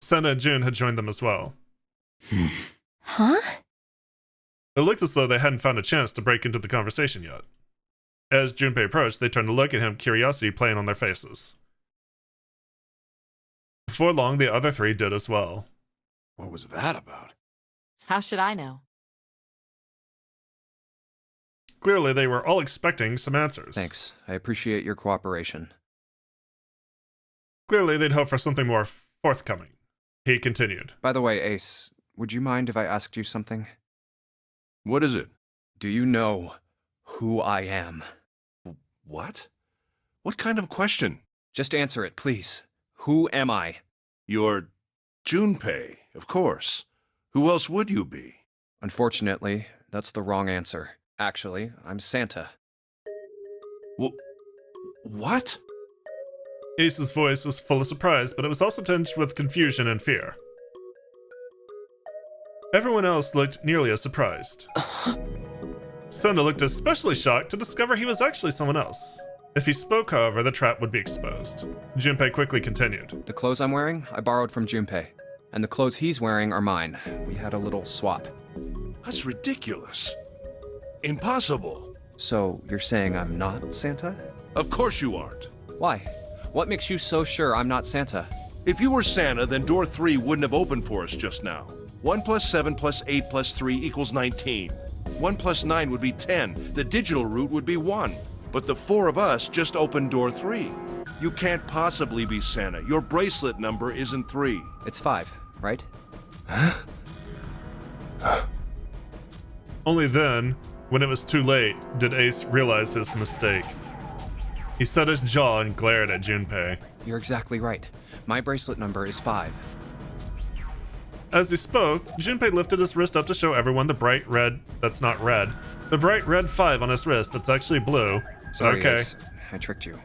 Senna and June had joined them as well. Huh? It looked as though they hadn't found a chance to break into the conversation yet. As Junpei approached, they turned to look at him, curiosity playing on their faces. Before long, the other three did as well. What was that about? How should I know? Clearly, they were all expecting some answers. Thanks. I appreciate your cooperation. Clearly, they'd hoped for something more forthcoming. He continued. By the way, Ace, would you mind if I asked you something? What is it? Do you know who I am? What? What kind of question? Just answer it, please. Who am I? You're Junpei, of course. Who else would you be? Unfortunately, that's the wrong answer. Actually, I'm Santa. What? Ace's voice was full of surprise, but it was also tinged with confusion and fear. Everyone else looked nearly as surprised. Sona looked especially shocked to discover he was actually someone else. If he spoke, however, the trap would be exposed. Junpei quickly continued. The clothes I'm wearing, I borrowed from Junpei. And the clothes he's wearing are mine. We had a little swap. That's ridiculous. Impossible. So, you're saying I'm not Santa? Of course you aren't. Why? What makes you so sure I'm not Santa? If you were Santa, then door 3 wouldn't have opened for us just now. 1 plus 7 plus 8 plus 3 equals 19. 1 plus 9 would be 10. The digital route would be 1. But the 4 of us just opened door 3. You can't possibly be Santa. Your bracelet number isn't 3. It's 5, right? Only then, when it was too late, did Ace realize his mistake. He set his jaw and glared at Junpei. You're exactly right. My bracelet number is 5. As he spoke, Junpei lifted his wrist up to show everyone the bright red that's not red. The bright red 5 on his wrist that's actually blue. Sorry, okay. Ace. I tricked you.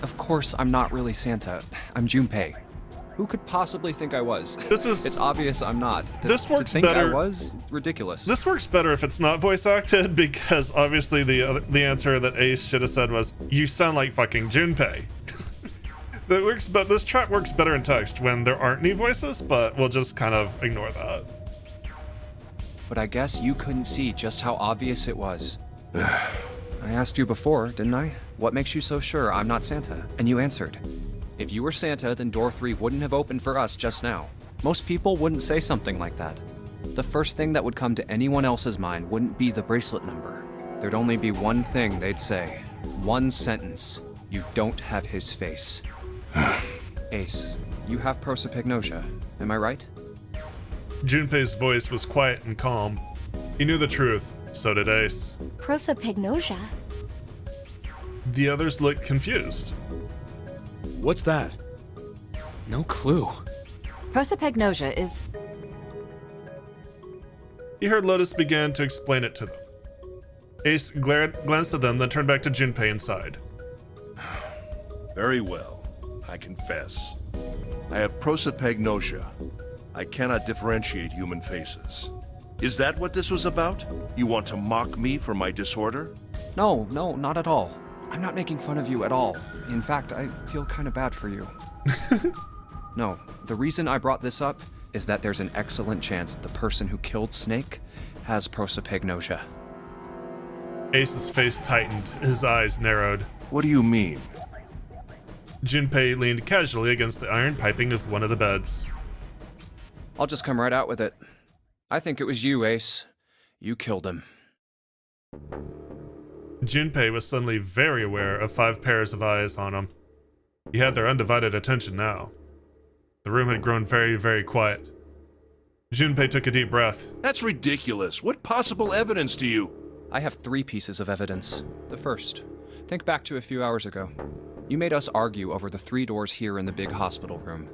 Of course, I'm not really Santa. I'm Junpei. Who could possibly think I was? It's obvious I'm not. This works to think better. I was? Ridiculous. This works better if it's not voice acted, because obviously the answer that Ace should have said was, "You sound like fucking Junpei." That works, but this trap works better in text when there aren't any voices, but we'll just kind of ignore that. But I guess you couldn't see just how obvious it was. I asked you before, didn't I? What makes you so sure I'm not Santa? And you answered. If you were Santa, then door 3 wouldn't have opened for us just now. Most people wouldn't say something like that. The first thing that would come to anyone else's mind wouldn't be the bracelet number. There'd only be one thing they'd say. One sentence. You don't have his face. Ace, you have prosopagnosia, am I right? Junpei's voice was quiet and calm. He knew the truth, so did Ace. Prosopagnosia? The others looked confused. What's that? No clue. Prosopagnosia is... He heard Lotus begin to explain it to them. Ace glanced at them, then turned back to Junpei and sighed. Very well. I confess. I have prosopagnosia. I cannot differentiate human faces. Is that what this was about? You want to mock me for my disorder? No, not at all. I'm not making fun of you at all. In fact, I feel kind of bad for you. No, the reason I brought this up is that there's an excellent chance the person who killed Snake has prosopagnosia. Ace's face tightened, his eyes narrowed. What do you mean? Junpei leaned casually against the iron piping of one of the beds. I'll just come right out with it. I think it was you, Ace. You killed him. Junpei was suddenly very aware of 5 pairs of eyes on him. He had their undivided attention now. The room had grown very, very quiet. Junpei took a deep breath. That's ridiculous. What possible evidence do you... I have 3 pieces of evidence. The first, think back to a few hours ago. You made us argue over the 3 doors here in the big hospital room.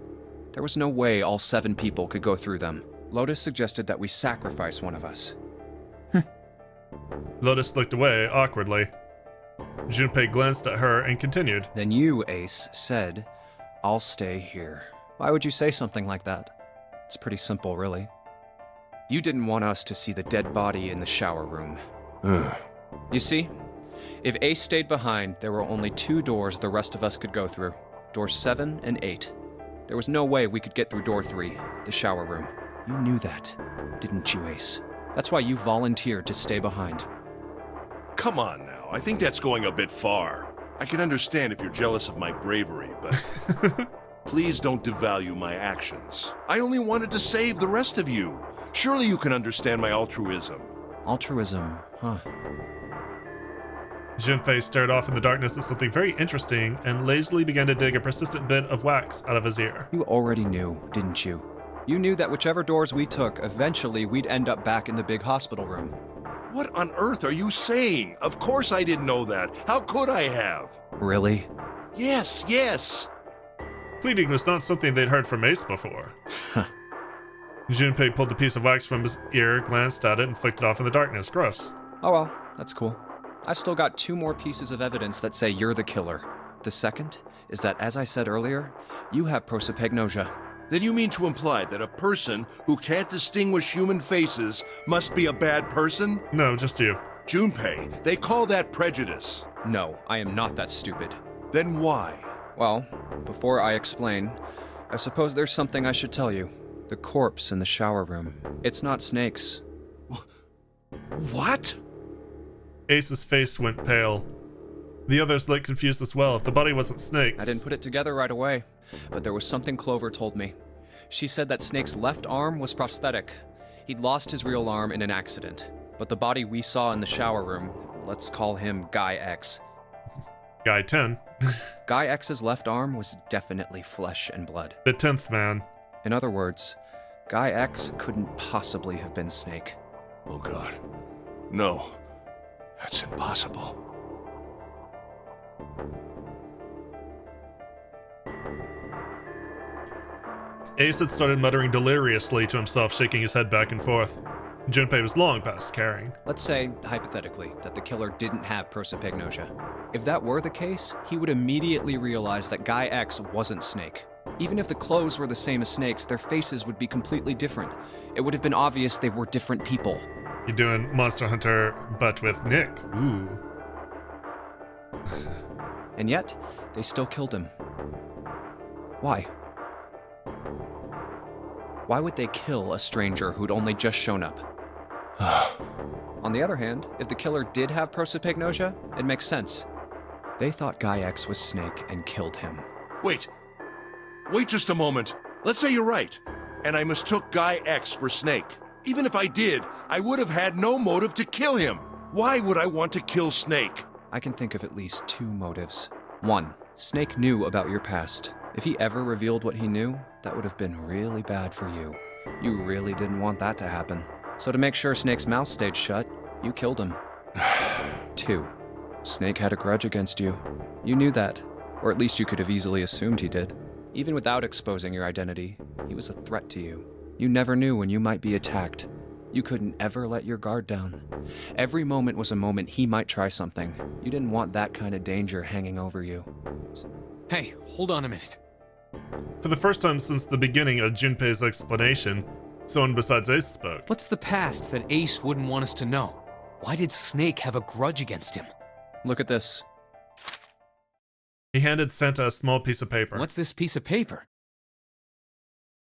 There was no way all 7 people could go through them. Lotus suggested that we sacrifice one of us. Lotus looked away awkwardly. Junpei glanced at her and continued. Then you, Ace, said, I'll stay here. Why would you say something like that? It's pretty simple, really. You didn't want us to see the dead body in the shower room. You see, if Ace stayed behind, there were only 2 doors the rest of us could go through. Doors 7 and 8. There was no way we could get through door 3, the shower room. You knew that, didn't you, Ace? That's why you volunteered to stay behind. Come on now, I think that's going a bit far. I can understand if you're jealous of my bravery, but please don't devalue my actions. I only wanted to save the rest of you. Surely you can understand my altruism. Altruism, huh? Junpei stared off in the darkness at something very interesting and lazily began to dig a persistent bit of wax out of his ear. You already knew, didn't you? You knew that whichever doors we took, eventually we'd end up back in the big hospital room. What on earth are you saying? Of course I didn't know that. How could I have? Really? Yes, yes. Pleading was not something they'd heard from Ace before. Junpei pulled the piece of wax from his ear, glanced at it, and flicked it off in the darkness. Gross. Oh well, that's cool. I've still got 2 more pieces of evidence that say you're the killer. The second is that, as I said earlier, you have prosopagnosia. Then you mean to imply that a person who can't distinguish human faces must be a bad person? No, just you. Junpei, they call that prejudice. No, I am not that stupid. Then why? Well, before I explain, I suppose there's something I should tell you. The corpse in the shower room. It's not Snake's. What? Ace's face went pale. The others looked confused as well. If the body wasn't Snake's... I didn't put it together right away, but there was something Clover told me. She said that Snake's left arm was prosthetic. He'd lost his real arm in an accident. But the body we saw in the shower room, let's call him Guy X. Guy 10. Guy X's left arm was definitely flesh and blood. The 10th man. In other words, Guy X couldn't possibly have been Snake. Oh God. No. That's impossible. Ace had started muttering deliriously to himself, shaking his head back and forth. Junpei was long past caring. Let's say, hypothetically, that the killer didn't have prosopagnosia. If that were the case, he would immediately realize that Guy X wasn't Snake. Even if the clothes were the same as Snake's, their faces would be completely different. It would have been obvious they were different people. You're doing Monster Hunter, but with Nick. Ooh. And yet, they still killed him. Why? Why would they kill a stranger who'd only just shown up? On the other hand, if the killer did have prosopagnosia, it makes sense. They thought Guy X was Snake and killed him. Wait. Wait just a moment. Let's say you're right, and I mistook Guy X for Snake. Even if I did, I would have had no motive to kill him. Why would I want to kill Snake? I can think of at least 2 motives. 1, Snake knew about your past. If he ever revealed what he knew, that would have been really bad for you. You really didn't want that to happen. So to make sure Snake's mouth stayed shut, you killed him. 2, Snake had a grudge against you. You knew that, or at least you could have easily assumed he did. Even without exposing your identity, he was a threat to you. You never knew when you might be attacked. You couldn't ever let your guard down. Every moment was a moment he might try something. You didn't want that kind of danger hanging over you. Hey, hold on a minute. For the first time since the beginning of Junpei's explanation, someone besides Ace spoke. What's the past that Ace wouldn't want us to know? Why did Snake have a grudge against him? Look at this. He handed Santa a small piece of paper. What's this piece of paper?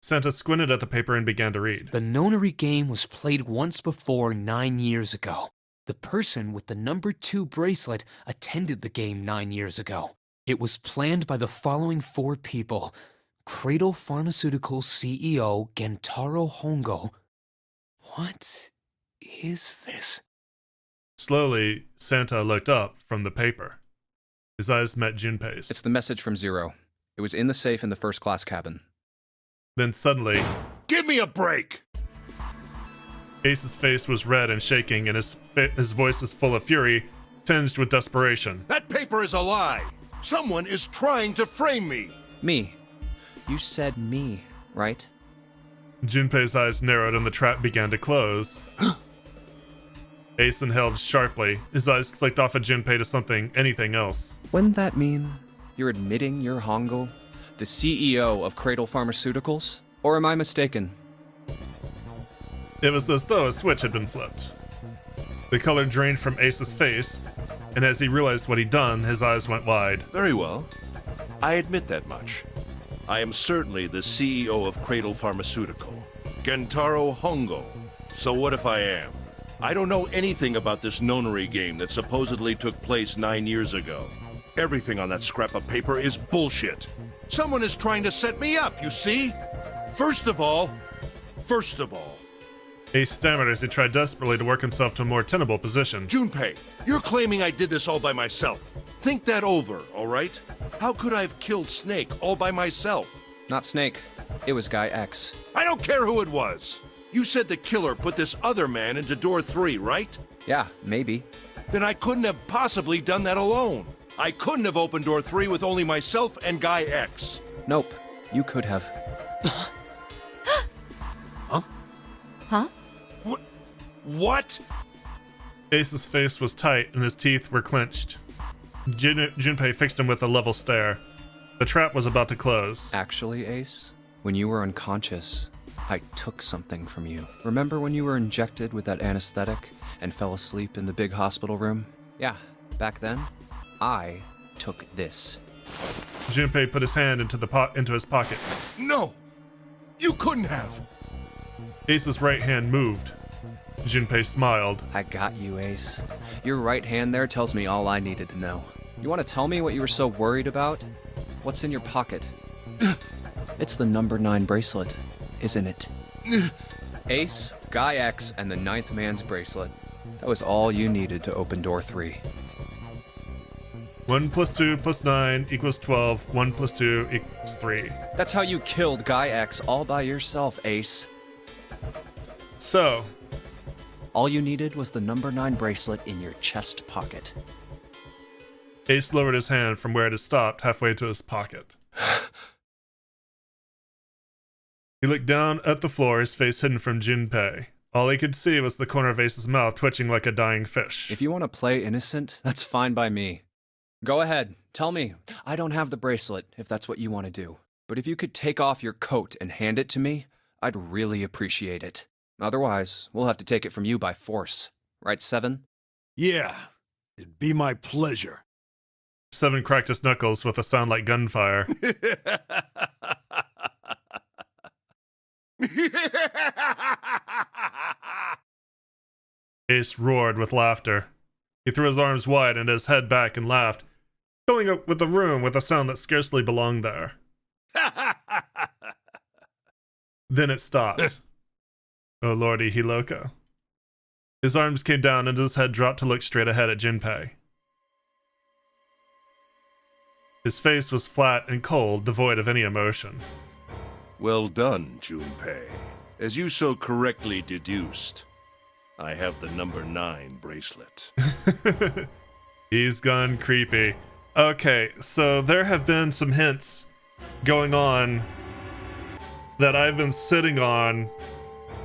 Santa squinted at the paper and began to read. The nonary game was played once before 9 years ago. The person with the number 2 bracelet attended the game 9 years ago. It was planned by the following 4 people. Cradle Pharmaceuticals CEO Gentaro Hongo. What is this? Slowly, Santa looked up from the paper. His eyes met Junpei's. It's the message from Zero. It was in the safe in the first class cabin. Then suddenly, Give me a break! Ace's face was red and shaking, and his voice is full of fury, tinged with desperation. That paper is a lie! Someone is trying to frame me! Me. You said me, right? Junpei's eyes narrowed and the trap began to close. Ace inhaled sharply. His eyes flicked off at Junpei to anything else. Wouldn't that mean you're admitting you're Hongo, the CEO of Cradle Pharmaceuticals? Or am I mistaken? It was as though a switch had been flipped. The color drained from Ace's face, and as he realized what he'd done, his eyes went wide. Very well. I admit that much. I am certainly the CEO of Cradle Pharmaceutical, Gentaro Hongo. So what if I am? I don't know anything about this nonary game that supposedly took place 9 years ago. Everything on that scrap of paper is bullshit. Someone is trying to set me up, you see? First of all... Ace stammered as he tried desperately to work himself to a more tenable position. Junpei, you're claiming I did this all by myself. Think that over, all right? How could I have killed Snake all by myself? Not Snake. It was Guy X. I don't care who it was. You said the killer put this other man into door 3, right? Yeah, maybe. Then I couldn't have possibly done that alone. I couldn't have opened door 3 with only myself and Guy X. Nope. You could have. Huh? What? Ace's face was tight and his teeth were clenched. Junpei fixed him with a level stare. The trap was about to close. Actually, Ace, when you were unconscious, I took something from you. Remember when you were injected with that anesthetic and fell asleep in the big hospital room? Yeah, back then, I took this. Junpei put his hand into his pocket. No! You couldn't have! Ace's right hand moved. Junpei smiled. I got you, Ace. Your right hand there tells me all I needed to know. You want to tell me what you were so worried about? What's in your pocket? It's the number 9 bracelet, isn't it? Ace, Guy X, and the 9th man's bracelet. That was all you needed to open door 3. 1 + 2 + 9 = 12. 1 + 2 = 3. That's how you killed Guy X all by yourself, Ace. So, All you needed was the number 9 bracelet in your chest pocket. Ace lowered his hand from where it had stopped halfway to his pocket. He looked down at the floor, his face hidden from Junpei. All he could see was the corner of Ace's mouth twitching like a dying fish. If you want to play innocent, that's fine by me. Go ahead, tell me. I don't have the bracelet, if that's what you want to do. But if you could take off your coat and hand it to me, I'd really appreciate it. Otherwise, we'll have to take it from you by force. Right, Seven? Yeah, it'd be my pleasure. Seven cracked his knuckles with a sound like gunfire. Ace roared with laughter. He threw his arms wide and his head back and laughed, filling up with the room with a sound that scarcely belonged there. Then it stopped. Oh lordy, he loco. His arms came down and his head dropped to look straight ahead at Junpei. His face was flat and cold, devoid of any emotion. Well done, Junpei. As you so correctly deduced, I have the number 9 bracelet. He's gone creepy. Okay, so there have been some hints going on that I've been sitting on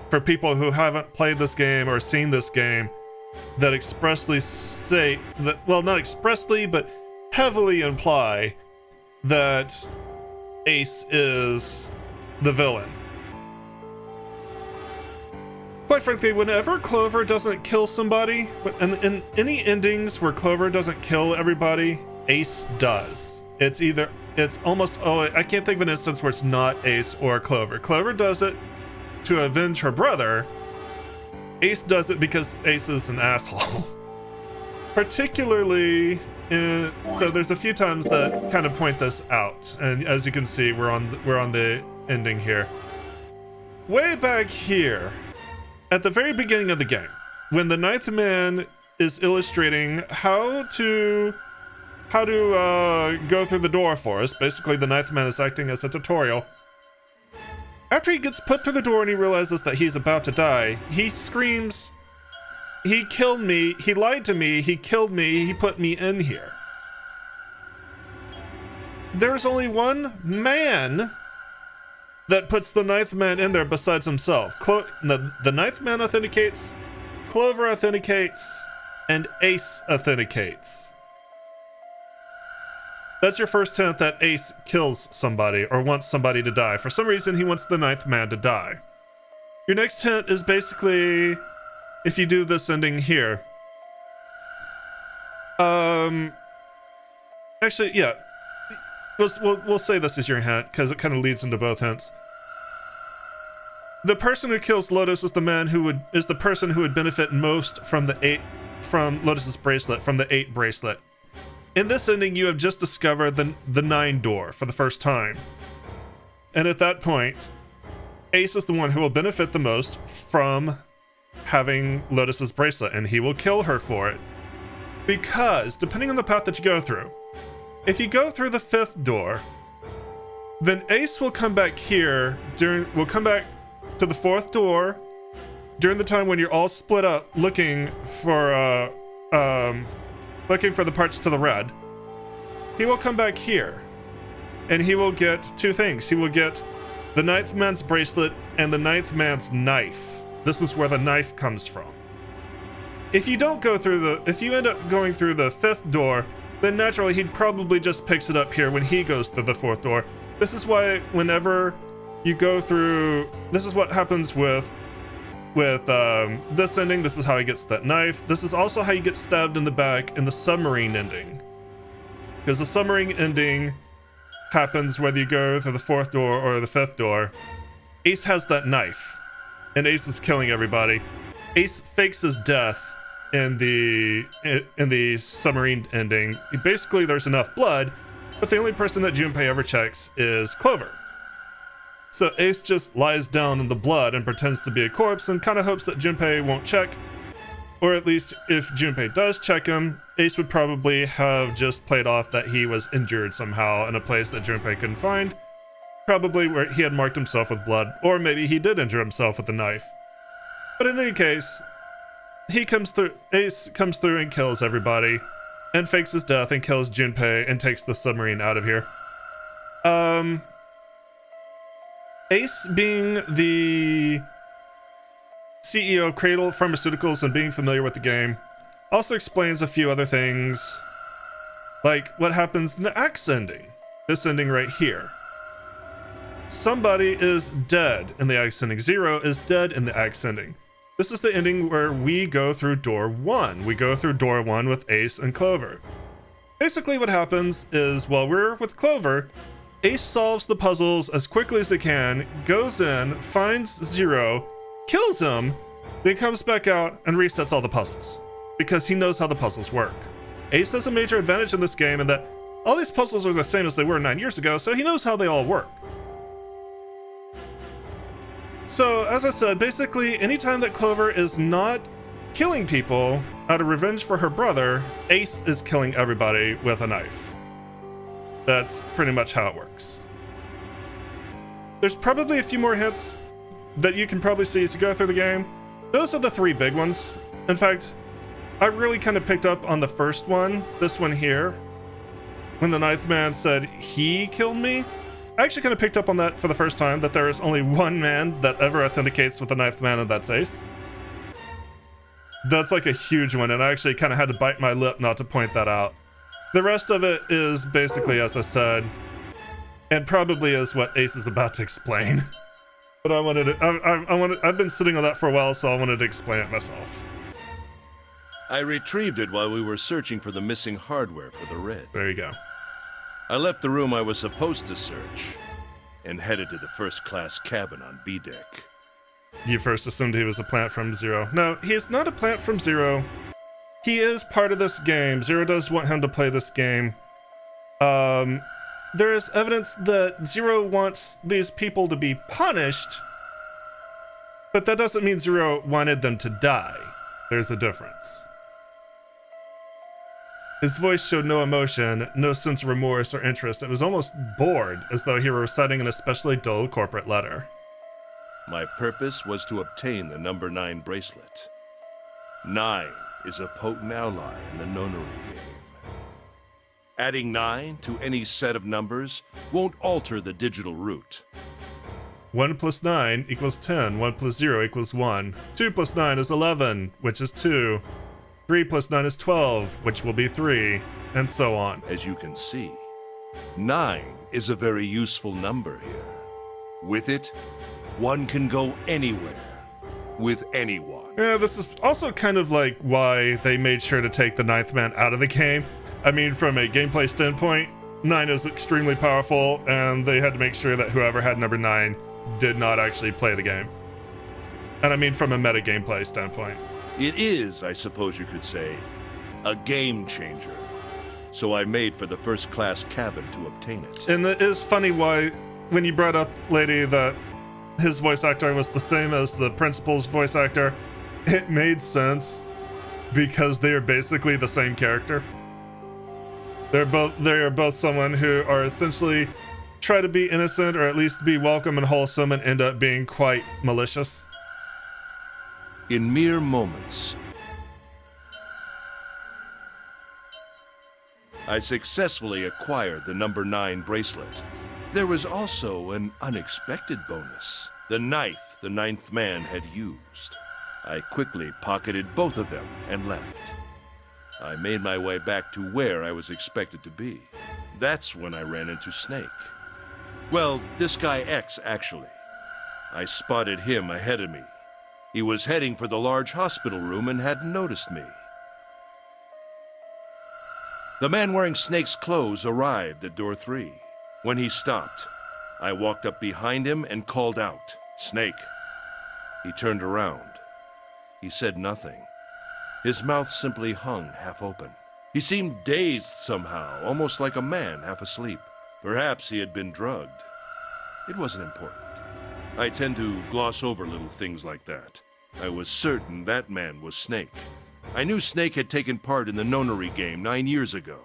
for people who haven't played this game or seen this game that expressly state that, well, not expressly, but heavily imply that Ace is the villain. Quite frankly, whenever Clover doesn't kill somebody, and in any endings where Clover doesn't kill everybody, Ace does. It's almost, I can't think of an instance where it's not Ace or Clover. Clover does it to avenge her brother. Ace does it because Ace is an asshole. Particularly so there's a few times that kind of point this out, and as you can see, we're on the ending here. Way back here, at the very beginning of the game, when the 9th man is illustrating how to go through the door for us, basically the 9th man is acting as a tutorial. After he gets put through the door and he realizes that he's about to die, he screams, "He killed me, he lied to me, he killed me, he put me in here." There's only one man that puts the 9th man in there besides himself. The 9th man authenticates, Clover authenticates, and Ace authenticates. That's your first hint that Ace kills somebody or wants somebody to die. For some reason, he wants the 9th man to die. Your next hint is basically if you do this ending here. Actually, yeah. we'll say this is your hint because it kind of leads into both hints. The person who kills Lotus is the person who would benefit most from Lotus's bracelet, from the 8 bracelet. In this ending, you have just discovered the 9 door for the first time. And at that point, Ace is the one who will benefit the most from having Lotus's bracelet, and he will kill her for it. Because, depending on the path that you go through, if you go through the 5th door, then Ace will come back here will come back to the 4th door during the time when you're all split up looking for the parts to the red. He will come back here and he will get 2 things. He will get the 9th man's bracelet and the 9th man's knife. This is where the knife comes from. If you end up going through the 5th door, then naturally he probably just picks it up here when he goes through the 4th door. This is why whenever you go through, this is what happens with this ending. This is how he gets that knife. This is also how you get stabbed in the back in the submarine ending. Because the submarine ending happens whether you go through the 4th door or the 5th door. Ace has that knife, and Ace is killing everybody. Ace fakes his death in the submarine ending. Basically, there's enough blood, but the only person that Junpei ever checks is Clover. So Ace just lies down in the blood and pretends to be a corpse and kind of hopes that Junpei won't check. Or at least if Junpei does check him, Ace would probably have just played off that he was injured somehow in a place that Junpei couldn't find. Probably where he had marked himself with blood, or maybe he did injure himself with a knife. But in any case, Ace comes through and kills everybody, and fakes his death and kills Junpei and takes the submarine out of here. Ace, being the CEO of Cradle Pharmaceuticals and being familiar with the game, also explains a few other things, like what happens in the Axe ending. This ending right here. Somebody is dead in the Axe ending. Zero is dead in the Axe ending. This is the ending where we go through door 1. We go through door 1 with Ace and Clover. Basically what happens is, while we're with Clover, Ace solves the puzzles as quickly as he can, goes in, finds Zero, kills him, then comes back out and resets all the puzzles. Because he knows how the puzzles work. Ace has a major advantage in this game in that all these puzzles are the same as they were 9 years ago, so he knows how they all work. So, as I said, basically, anytime that Clover is not killing people out of revenge for her brother, Ace is killing everybody with a knife. That's pretty much how it works. There's probably a few more hints that you can probably see as you go through the game. Those are the 3 big ones. In fact, I really kind of picked up on the first one, this one here, when the 9th man said he killed me. I actually kind of picked up on that for the first time, that there is only one man that ever authenticates with the 9th man, and that's Ace. That's like a huge one, and I actually kind of had to bite my lip not to point that out. The rest of it is basically, as I said, and probably is what Ace is about to explain. But I've been sitting on that for a while, so I wanted to explain it myself. I retrieved it while we were searching for the missing hardware for the red. There you go. I left the room I was supposed to search and headed to the first-class cabin on B deck. You first assumed he was a plant from Zero. No, he is not a plant from Zero. He is part of this game. Zero does want him to play this game. There is evidence that Zero wants these people to be punished, but that doesn't mean Zero wanted them to die. There's a difference. His voice showed no emotion, no sense of remorse or interest. It was almost bored, as though he were reciting an especially dull corporate letter. My purpose was to obtain the number 9 bracelet. 9 is a potent ally in the nonary game. Adding 9 to any set of numbers won't alter the digital root. 1 plus 9 equals 10. 1 plus 0 equals 1. 2 plus 9 is 11, which is 2. 3 plus 9 is 12, which will be 3, and so on. As you can see, 9 is a very useful number here. With it, one can go anywhere, with anyone. Yeah, this is also kind of like why they made sure to take the 9th man out of the game. I mean, from a gameplay standpoint, 9 is extremely powerful, and they had to make sure that whoever had number 9 did not actually play the game. And I mean from a meta gameplay standpoint. It is, I suppose you could say, a game changer. So I made for the first class cabin to obtain it. And it is funny why, when you brought up, lady, that his voice actor was the same as the principal's voice actor, it made sense because they are basically the same character. They are both someone who are essentially try to be innocent or at least be welcome and wholesome and end up being quite malicious. In mere moments, I successfully acquired the number 9 bracelet. There was also an unexpected bonus. The knife the 9th man had used. I quickly pocketed both of them and left. I made my way back to where I was expected to be. That's when I ran into Snake. Well, this guy X, actually. I spotted him ahead of me. He was heading for the large hospital room and hadn't noticed me. The man wearing Snake's clothes arrived at door 3. When he stopped, I walked up behind him and called out, "Snake." He turned around. He said nothing. His mouth simply hung half open. He seemed dazed somehow, almost like a man half asleep. Perhaps he had been drugged. It wasn't important. I tend to gloss over little things like that. I was certain that man was Snake. I knew Snake had taken part in the nonary game 9 years ago.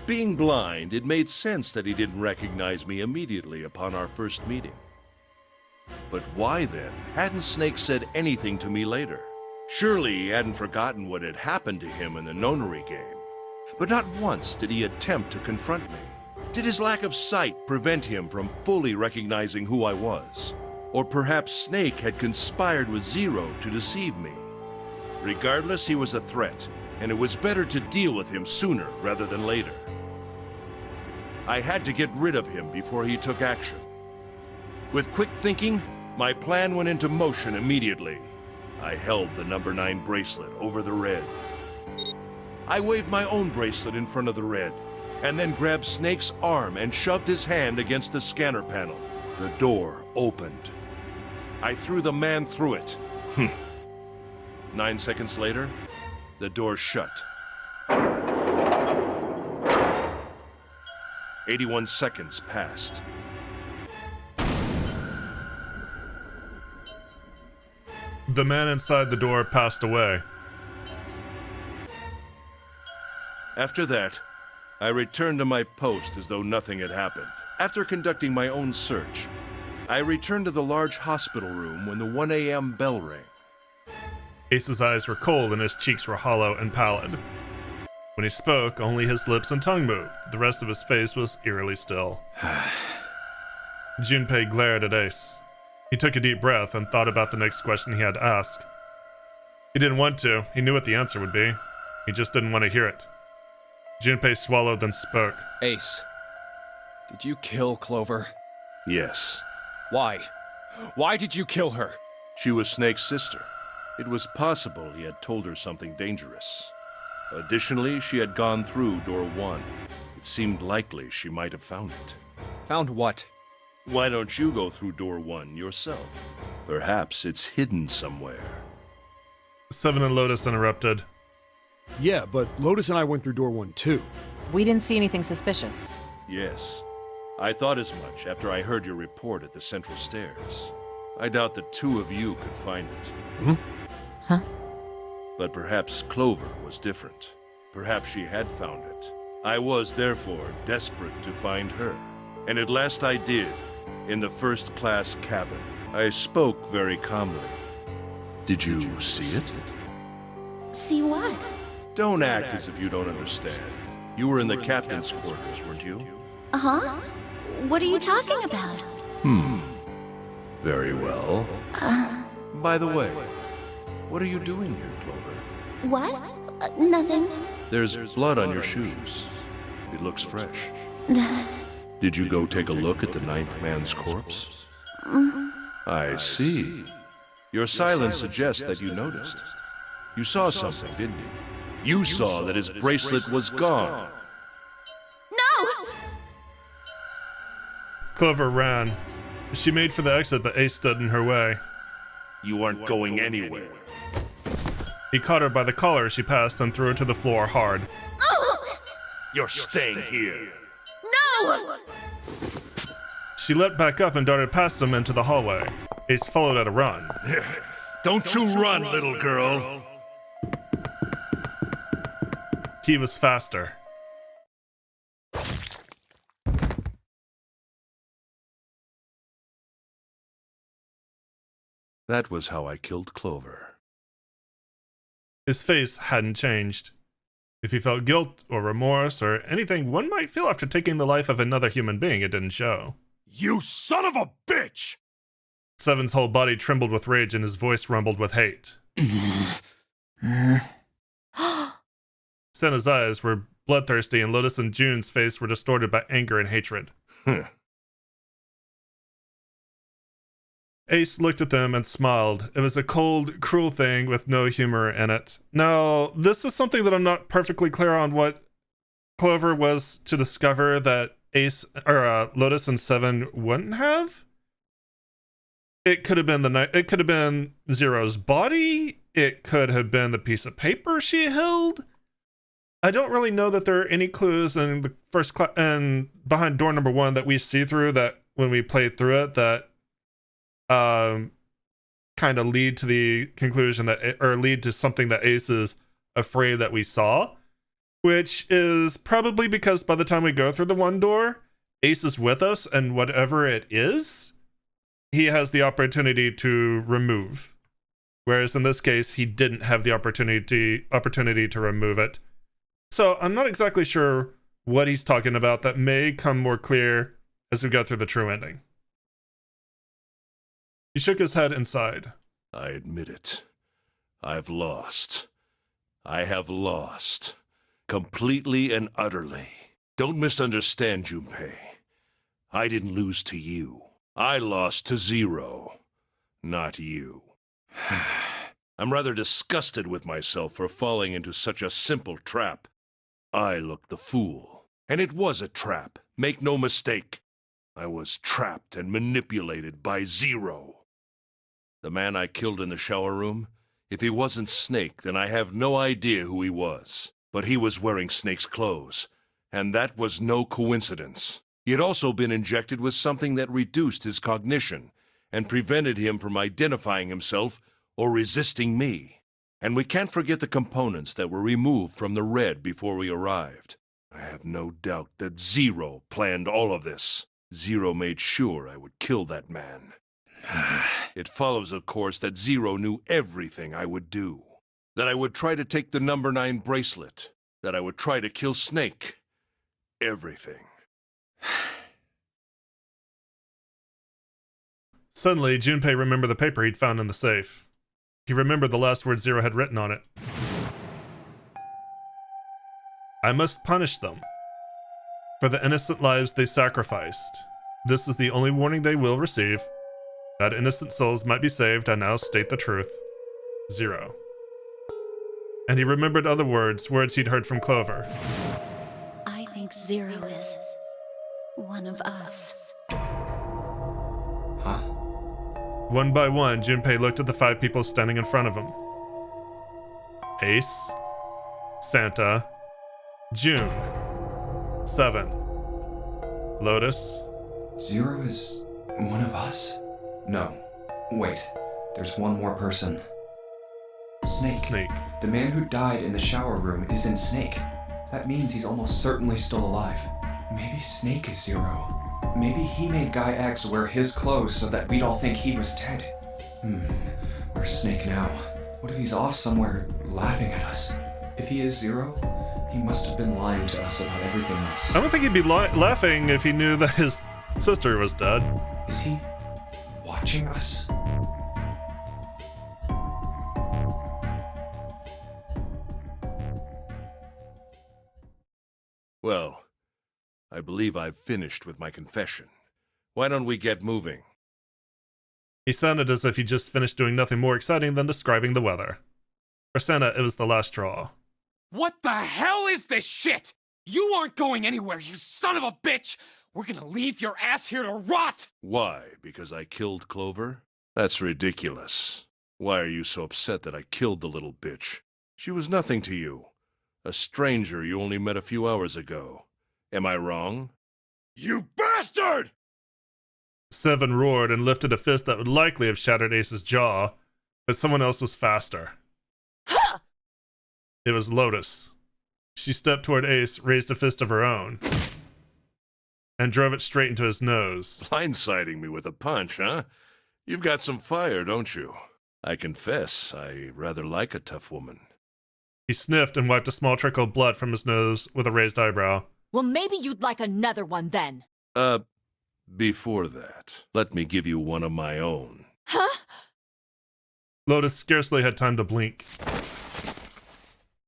Being blind, it made sense that he didn't recognize me immediately upon our first meeting. But why then hadn't Snake said anything to me later? Surely he hadn't forgotten what had happened to him in the nonary game. But not once did he attempt to confront me. Did his lack of sight prevent him from fully recognizing who I was? Or perhaps Snake had conspired with Zero to deceive me. Regardless, he was a threat, and it was better to deal with him sooner rather than later. I had to get rid of him before he took action. With quick thinking, my plan went into motion immediately. I held the number 9 bracelet over the red. I waved my own bracelet in front of the red, and then grabbed Snake's arm and shoved his hand against the scanner panel. The door opened. I threw the man through it. 9 seconds later, the door shut. 81 seconds passed. The man inside the door passed away. After that, I returned to my post as though nothing had happened. After conducting my own search, I returned to the large hospital room when the 1 a.m. bell rang. Ace's eyes were cold and his cheeks were hollow and pallid. When he spoke, only his lips and tongue moved. The rest of his face was eerily still. Junpei glared at Ace. He took a deep breath and thought about the next question he had to ask. He didn't want to. He knew what the answer would be. He just didn't want to hear it. Junpei swallowed, then spoke. Ace, did you kill Clover? Yes. Why? Why did you kill her? She was Snake's sister. It was possible he had told her something dangerous. Additionally, she had gone through door 1. It seemed likely she might have found it. Found what? Why don't you go through door 1 yourself? Perhaps it's hidden somewhere. Seven and Lotus interrupted. Yeah, but Lotus and I went through door 1 too. We didn't see anything suspicious. Yes. I thought as much after I heard your report at the central stairs. I doubt the two of you could find it. Huh? But perhaps Clover was different. Perhaps she had found it. I was, therefore, desperate to find her. And at last I did, in the first-class cabin. I spoke very calmly. Did you see it? See what? Don't act as if you don't understand. You were in the captain's quarters, weren't you? Uh-huh. What are you talking about? Very well. By the way, what are you doing here, Clover? What? Nothing. There's blood on your shoes. It looks fresh. Did you go take a look at the 9th man's corpse? I see. Your silence suggests that you noticed. You saw something, didn't you? You saw that his bracelet was gone. No! Clover ran. She made for the exit, but Ace stood in her way. You aren't going anywhere. He caught her by the collar as she passed and threw her to the floor hard. You're staying here. No! She leapt back up and darted past him into the hallway. Ace followed at a run. Don't you run, little girl. He was faster. That was how I killed Clover. His face hadn't changed. If he felt guilt or remorse or anything one might feel after taking the life of another human being, it didn't show. You son of a bitch! Seven's whole body trembled with rage and his voice rumbled with hate. Senna's eyes were bloodthirsty and Lotus and June's face were distorted by anger and hatred. Ace looked at them and smiled. It was a cold, cruel thing with no humor in it. Now, this is something that I'm not perfectly clear on what Clover was to discover that Ace or Lotus and Seven wouldn't have. It could have been Zero's body. It could have been the piece of paper she held. I don't really know that there are any clues in the first and behind door number 1 that we see through that when we played through it that kind of lead to the conclusion that, or lead to something that Ace is afraid that we saw, which is probably because by the time we go through the one door, Ace is with us, and whatever it is, he has the opportunity to remove. Whereas in this case, he didn't have the opportunity to remove it. So I'm not exactly sure what he's talking about. That may come more clear as we go through the true ending. He shook his head and sighed. I admit it. I've lost. I have lost. Completely and utterly. Don't misunderstand, Junpei. I didn't lose to you. I lost to Zero. Not you. I'm rather disgusted with myself for falling into such a simple trap. I looked the fool. And it was a trap. Make no mistake. I was trapped and manipulated by Zero. The man I killed in the shower room, if he wasn't Snake, then I have no idea who he was. But he was wearing Snake's clothes, and that was no coincidence. He had also been injected with something that reduced his cognition and prevented him from identifying himself or resisting me. And we can't forget the components that were removed from the red before we arrived. I have no doubt that Zero planned all of this. Zero made sure I would kill that man. It follows, of course, that Zero knew everything I would do. That I would try to take the number 9 bracelet. That I would try to kill Snake. Everything. Suddenly, Junpei remembered the paper he'd found in the safe. He remembered the last words Zero had written on it. I must punish them for the innocent lives they sacrificed. This is the only warning they will receive. That innocent souls might be saved, I now state the truth. Zero. And he remembered other words he'd heard from Clover. I think Zero is one of us. Huh? One by one, Junpei looked at the 5 people standing in front of him. Ace, Santa, June, Seven, Lotus. Zero is one of us? No. Wait. There's one more person. Snake. The man who died in the shower room isn't Snake. That means he's almost certainly still alive. Maybe Snake is Zero. Maybe he made Guy X wear his clothes so that we'd all think he was dead. Where's Snake now? What if he's off somewhere laughing at us? If he is Zero, he must have been lying to us about everything else. I don't think he'd be laughing if he knew that his sister was dead. Is he watching us? Well, I believe I've finished with my confession. Why don't we get moving? He sounded as if he just finished doing nothing more exciting than describing the weather. For Santa, it was the last straw. What the hell is this shit? You aren't going anywhere, you son of a bitch! we're gonna leave your ass here to rot! Why? Because I killed Clover? That's ridiculous. Why are you so upset that I killed the little bitch? She was nothing to you. A stranger you only met a few hours ago. Am I wrong? You bastard! Seven roared and lifted a fist that would likely have shattered Ace's jaw, but someone else was faster. It was Lotus. She stepped toward Ace, raised a fist of her own, and drove it straight into his nose. Blindsiding me with a punch, huh? You've got some fire, don't you? I confess, I rather like a tough woman. He sniffed and wiped a small trickle of blood from his nose with a raised eyebrow. Well, maybe you'd like another one then. Before that, let me give you one of my own. Huh? Lotus scarcely had time to blink.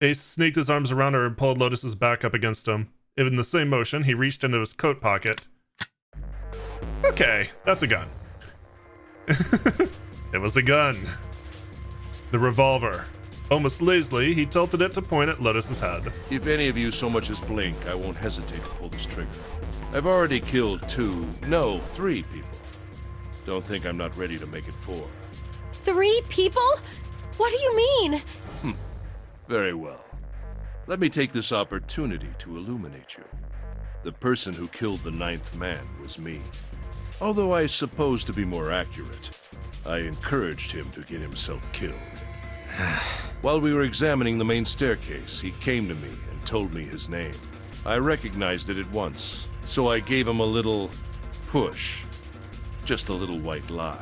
Ace sneaked his arms around her and pulled Lotus's back up against him. In the same motion, he reached into his coat pocket. Okay, that's a gun. It was a gun. The revolver. Almost lazily, he tilted it to point at Lotus's head. If any of you so much as blink, I won't hesitate to pull this trigger. I've already killed 3 people. Don't think I'm not ready to make it 4. 3 people? What do you mean? Very well. Let me take this opportunity to illuminate you. The person who killed the 9th man was me. Although I suppose to be more accurate, I encouraged him to get himself killed. While we were examining the main staircase, he came to me and told me his name. I recognized it at once, so I gave him a little push. Just a little white lie.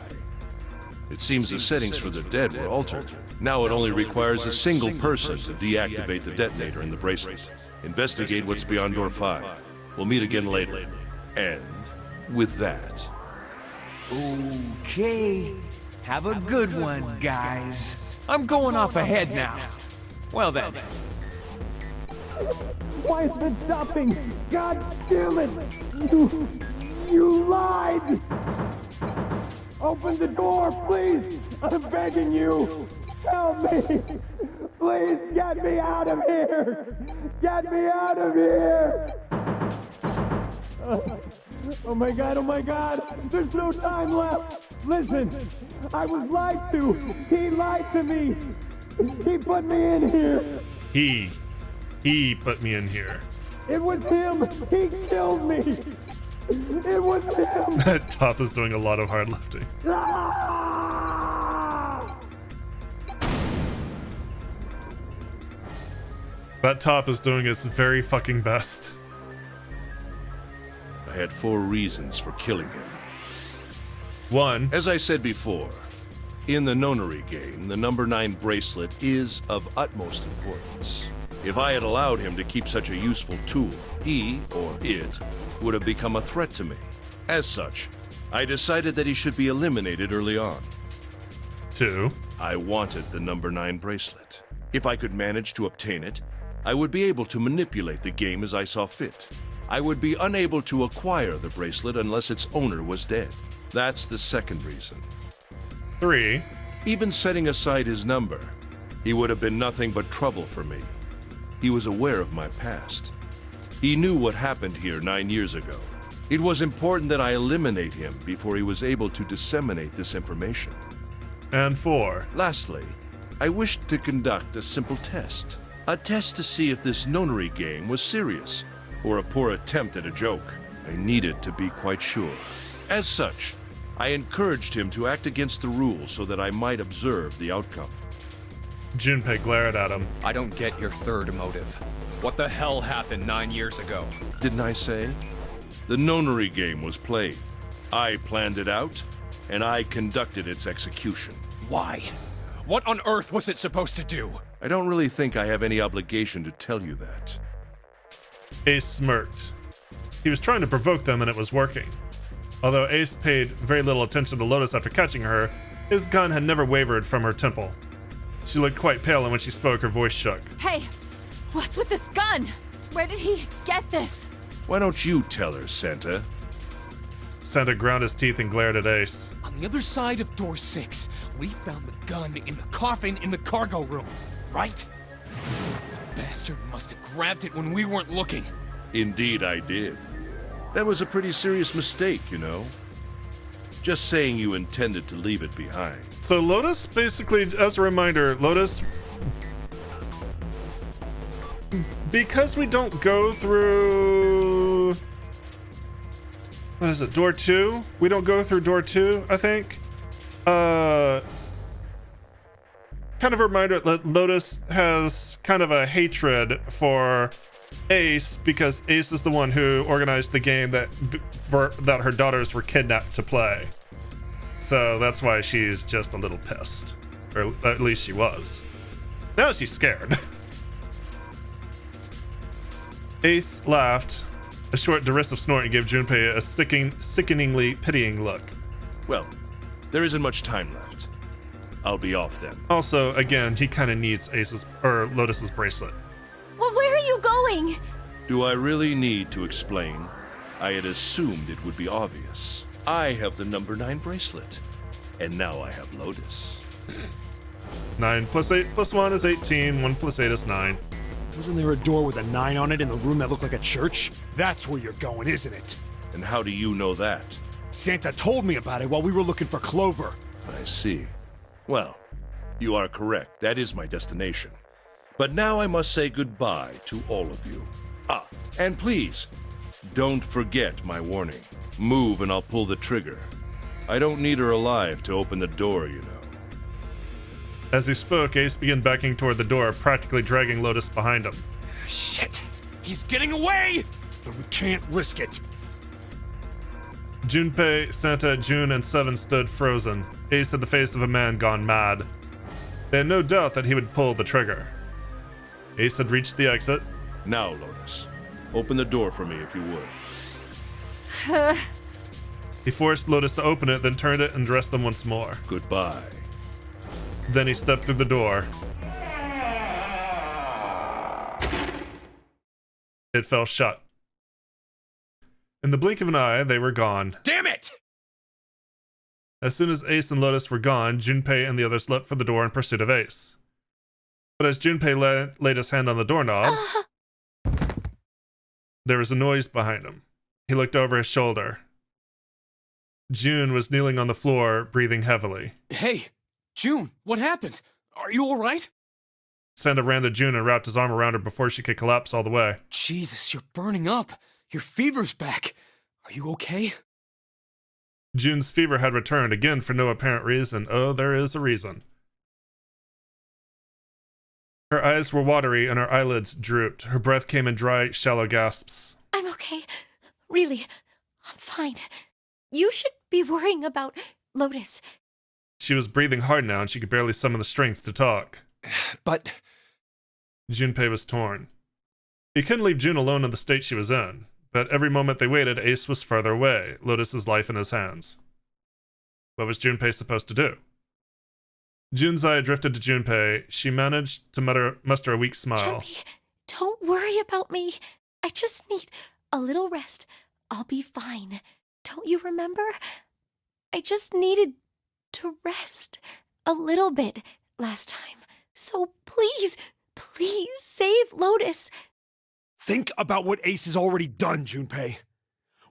It seems the settings for the dead were altered. Now it only requires a single person to deactivate the detonator in the bracelet. Investigate what's beyond door 5. We'll meet again later. And with that... Okay. Have a good one, guys. I'm going off ahead now. Well then. Why is it stopping? God damn it! You lied! Open the door, please! I'm begging you! Help me! Please get me out of here! Get me out of here! Oh my god! There's no time left! Listen! I was lied to! He lied to me! He put me in here! He put me in here. It was him! He killed me! It was him! That top is doing a lot of hard lifting. That top is doing its very fucking best. I had 4 reasons for killing him. 1. As I said before, in the nonary game, the number 9 bracelet is of utmost importance. If I had allowed him to keep such a useful tool, he, or it, would have become a threat to me. As such, I decided that he should be eliminated early on. 2. I wanted the number 9 bracelet. If I could manage to obtain it, I would be able to manipulate the game as I saw fit. I would be unable to acquire the bracelet unless its owner was dead. That's the second reason. 3. Even setting aside his number, he would have been nothing but trouble for me. He was aware of my past. He knew what happened here 9 years ago. It was important that I eliminate him before he was able to disseminate this information. And 4. Lastly, I wished to conduct a simple test. A test to see if this nonary game was serious, or a poor attempt at a joke. I needed to be quite sure. As such, I encouraged him to act against the rules so that I might observe the outcome. Junpei glared at him. I don't get your third motive. What the hell happened 9 years ago? Didn't I say? The nonary game was played. I planned it out, and I conducted its execution. Why? What on earth was it supposed to do? I don't really think I have any obligation to tell you that. Ace smirked. He was trying to provoke them and it was working. Although Ace paid very little attention to Lotus after catching her, his gun had never wavered from her temple. She looked quite pale, and when she spoke, her voice shook. Hey, what's with this gun? Where did he get this? Why don't you tell her, Santa? Santa ground his teeth and glared at Ace. On the other side of door 6, we found the gun in the coffin in the cargo room, right? The bastard must have grabbed it when we weren't looking. Indeed I did. That was a pretty serious mistake, you know. Just saying you intended to leave it behind. So Lotus, basically, as a reminder, Lotus, because we don't go through, what is it, door 2? We don't go through door 2, I think. Kind of a reminder that Lotus has kind of a hatred for Ace because Ace is the one who organized the game that her daughters were kidnapped to play. So that's why she's just a little pissed, or at least she was. Now she's scared. Ace laughed. A short derisive snort and gave Junpei a sickeningly pitying look. Well, there isn't much time left. I'll be off then. Also, again, he kind of needs Lotus's bracelet. Well, where are you going? Do I really need to explain? I had assumed it would be obvious. I have the number 9 bracelet, and now I have Lotus. 9 plus 8 plus 1 is 18. 1 plus 8 is 9. Wasn't there a door with a 9 on it in the room that looked like a church? That's where you're going, isn't it? And how do you know that? Santa told me about it while we were looking for Clover. I see. Well, you are correct. That is my destination. But now I must say goodbye to all of you. Ah, and please, don't forget my warning. Move and I'll pull the trigger. I don't need her alive to open the door, you know. As he spoke, Ace began backing toward the door, practically dragging Lotus behind him. Shit! He's getting away! But we can't risk it. Junpei, Santa, June, and Seven stood frozen. Ace had the face of a man gone mad. They had no doubt that he would pull the trigger. Ace had reached the exit. Now, Lotus, open the door for me if you would. He forced Lotus to open it, then turned it and dressed them once more. Goodbye. Then he stepped through the door. It fell shut. In the blink of an eye, they were gone. Damn it! As soon as Ace and Lotus were gone, Junpei and the others leapt for the door in pursuit of Ace. But as Junpei laid his hand on the doorknob, there was a noise behind him. He looked over his shoulder. June was kneeling on the floor, breathing heavily. Hey, June, what happened? Are you all right? Santa ran to June and wrapped his arm around her before she could collapse all the way. Jesus, you're burning up. Your fever's back. Are you okay? June's fever had returned, again for no apparent reason. Oh, there is a reason. Her eyes were watery and her eyelids drooped. Her breath came in dry, shallow gasps. I'm okay. Really, I'm fine. You should be worrying about Lotus. She was breathing hard now and she could barely summon the strength to talk. But Junpei was torn. He couldn't leave June alone in the state she was in, but every moment they waited, Ace was farther away, Lotus's life in his hands. What was Junpei supposed to do? June's eye drifted to Junpei. She managed to muster a weak smile. Jumpy, don't worry about me. I just need a little rest. I'll be fine. Don't you remember? I just needed to rest a little bit last time. So please, please save Lotus. Think about what Ace has already done, Junpei.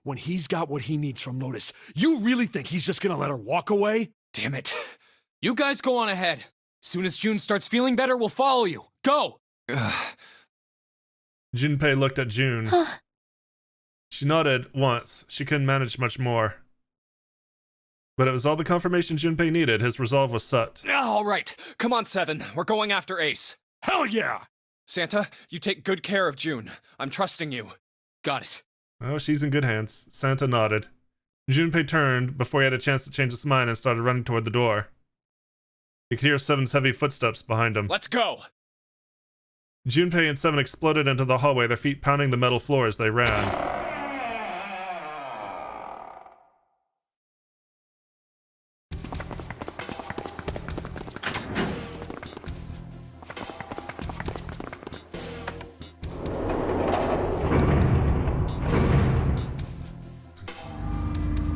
When he's got what he needs from Lotus, you really think he's just gonna let her walk away? Damn it. You guys go on ahead. Soon as June starts feeling better, we'll follow you. Go! Junpei looked at June. Huh. She nodded once. She couldn't manage much more. But it was all the confirmation Junpei needed. His resolve was set. all right, come on, Seven. We're going after Ace. Hell yeah! Santa, you take good care of June. I'm trusting you. Got it. Oh, she's in good hands. Santa nodded. Junpei turned before he had a chance to change his mind and started running toward the door. He could hear Seven's heavy footsteps behind him. Let's go! Junpei and Seven exploded into the hallway, their feet pounding the metal floor as they ran.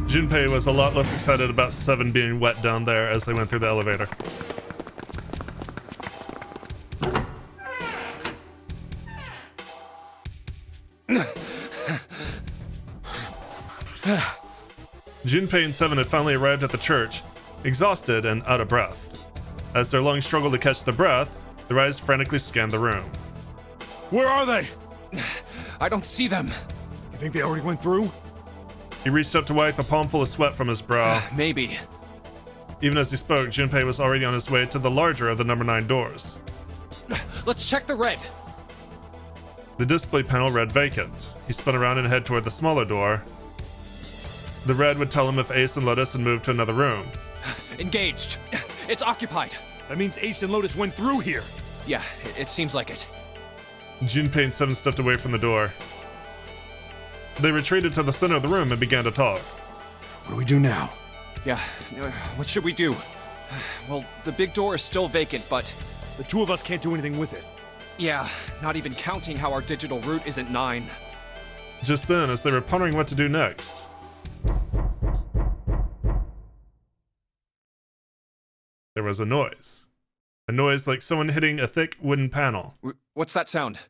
Junpei was a lot less excited about Seven being wet down there as they went through the elevator. Junpei and Seven had finally arrived at the church, exhausted and out of breath. As their lungs struggled to catch their breath, their eyes frantically scanned the room. Where are they? I don't see them. You think they already went through? He reached up to wipe a palmful of sweat from his brow. Maybe. Even as he spoke, Junpei was already on his way to the larger of the number 9 doors. Let's check the red. The display panel read vacant. He spun around and headed toward the smaller door. The red would tell him if Ace and Lotus had moved to another room. Engaged. It's occupied. That means Ace and Lotus went through here. Yeah, it seems like it. Junpei and Seven stepped away from the door. They retreated to the center of the room and began to talk. What do we do now? Yeah, what should we do? Well, the big door is still vacant, but... The two of us can't do anything with it. Yeah, not even counting how our digital route isn't 9. Just then, as they were pondering what to do next, there was a noise. A noise like someone hitting a thick wooden panel. What's that sound?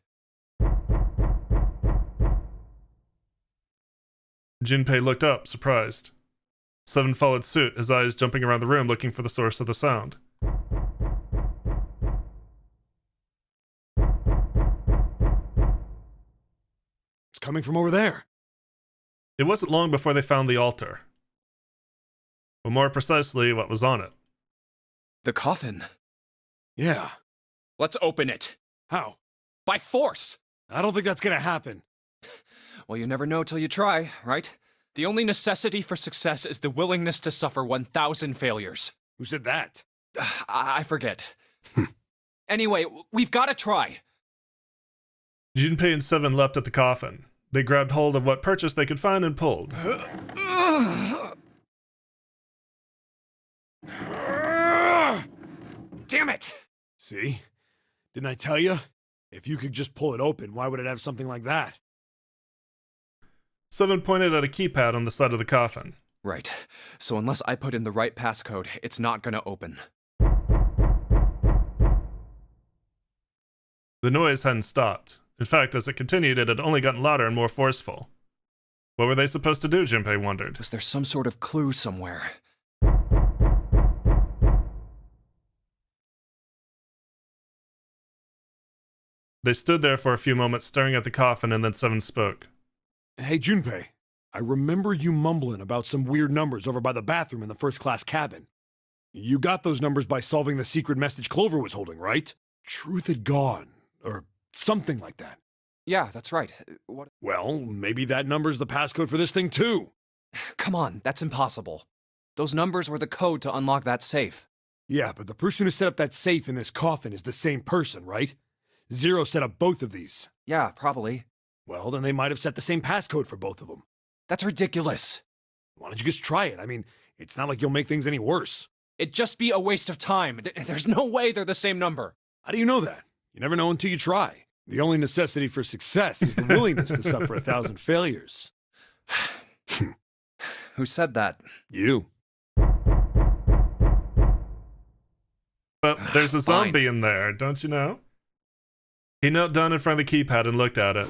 Junpei looked up, surprised. Seven followed suit, his eyes jumping around the room looking for the source of the sound. It's coming from over there. It wasn't long before they found the altar. But more precisely, what was on it. The coffin. Yeah. Let's open it. How? By force! I don't think that's gonna happen. Well, you never know till you try, right? The only necessity for success is the willingness to suffer 1,000 failures. Who said that? I forget. Anyway, we've got to try. Junpei and Seven leapt at the coffin. They grabbed hold of what purchase they could find and pulled. Damn it! See? Didn't I tell you? If you could just pull it open, why would it have something like that? Seven pointed at a keypad on the side of the coffin. Right. So unless I put in the right passcode, it's not gonna open. The noise hadn't stopped. In fact, as it continued, it had only gotten louder and more forceful. What were they supposed to do, Junpei wondered. Was there some sort of clue somewhere? They stood there for a few moments staring at the coffin, and then Seven spoke. Hey, Junpei. I remember you mumbling about some weird numbers over by the bathroom in the first-class cabin. You got those numbers by solving the secret message Clover was holding, right? Truth had gone, or something like that. Yeah, that's right. What? Well, maybe that number's the passcode for this thing, too. Come on, that's impossible. Those numbers were the code to unlock that safe. Yeah, but the person who set up that safe in this coffin is the same person, right? Zero set up both of these. Yeah, probably. Well, then they might have set the same passcode for both of them. That's ridiculous. Why don't you just try it? I mean, it's not like you'll make things any worse. It'd just be a waste of time. There's no way they're the same number. How do you know that? You never know until you try. The only necessity for success is the willingness to suffer 1,000 failures. Who said that? You. But there's a zombie in there, don't you know? He knelt down in front of the keypad and looked at it.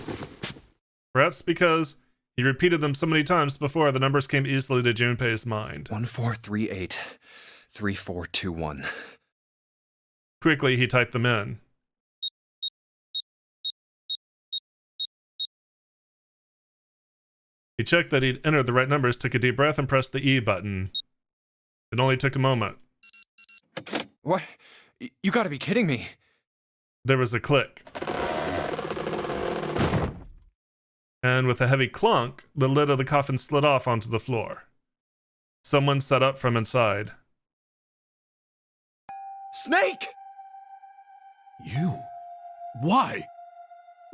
Perhaps because he repeated them so many times before, the numbers came easily to Junpei's mind. 1438 3421. Quickly, he typed them in. He checked that he'd entered the right numbers, took a deep breath, and pressed the E button. It only took a moment. What? You gotta be kidding me. There was a click. And with a heavy clunk, the lid of the coffin slid off onto the floor. Someone sat up from inside. Snake! You? Why?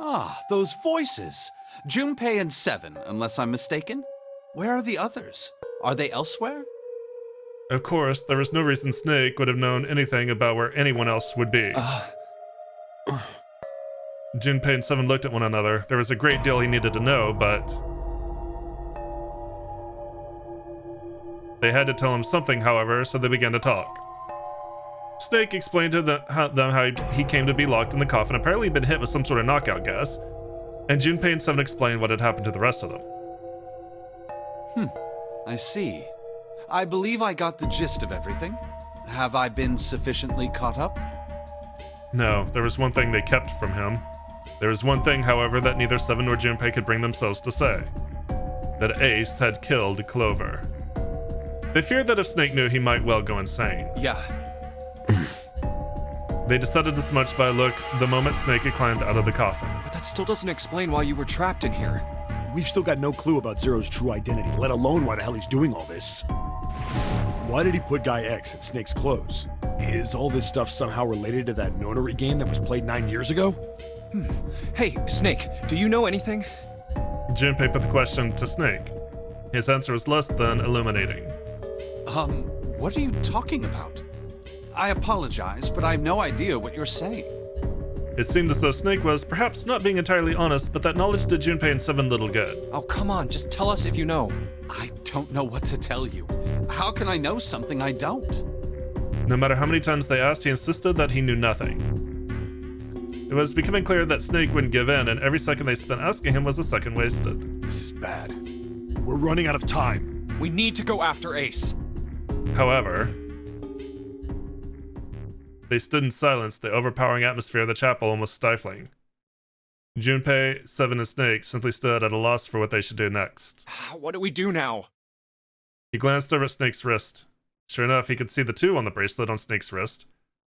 Ah, those voices. Junpei and Seven, unless I'm mistaken. Where are the others? Are they elsewhere? Of course, there was no reason Snake would have known anything about where anyone else would be. Junpei and Seven looked at one another. There was a great deal he needed to know, but they had to tell him something, however, so they began to talk. Snake explained to them how he came to be locked in the coffin. Apparently he'd been hit with some sort of knockout gas. And Junpei and Seven explained what had happened to the rest of them. I see. I believe I got the gist of everything. Have I been sufficiently caught up? No, there was one thing they kept from him. There was one thing, however, that neither Seven nor Junpei could bring themselves to say. That Ace had killed Clover. They feared that if Snake knew, he might well go insane. Yeah. They decided this much by a look the moment Snake had climbed out of the coffin. But that still doesn't explain why you were trapped in here. We've still got no clue about Zero's true identity, let alone why the hell he's doing all this. Why did he put Guy X in Snake's clothes? Is all this stuff somehow related to that nonary game that was played 9 years ago? Hey, Snake, do you know anything? Junpei put the question to Snake. His answer was less than illuminating. What are you talking about? I apologize, but I have no idea what you're saying. It seemed as though Snake was perhaps not being entirely honest, but that knowledge did Junpei and Seven little good. Oh, come on, just tell us if you know. I don't know what to tell you. How can I know something I don't? No matter how many times they asked, he insisted that he knew nothing. It was becoming clear that Snake wouldn't give in, and every second they spent asking him was a second wasted. This is bad. We're running out of time. We need to go after Ace. However, they stood in silence, the overpowering atmosphere of the chapel almost stifling. Junpei, Seven, and Snake simply stood at a loss for what they should do next. What do we do now? He glanced over at Snake's wrist. Sure enough, he could see the 2 on the bracelet on Snake's wrist.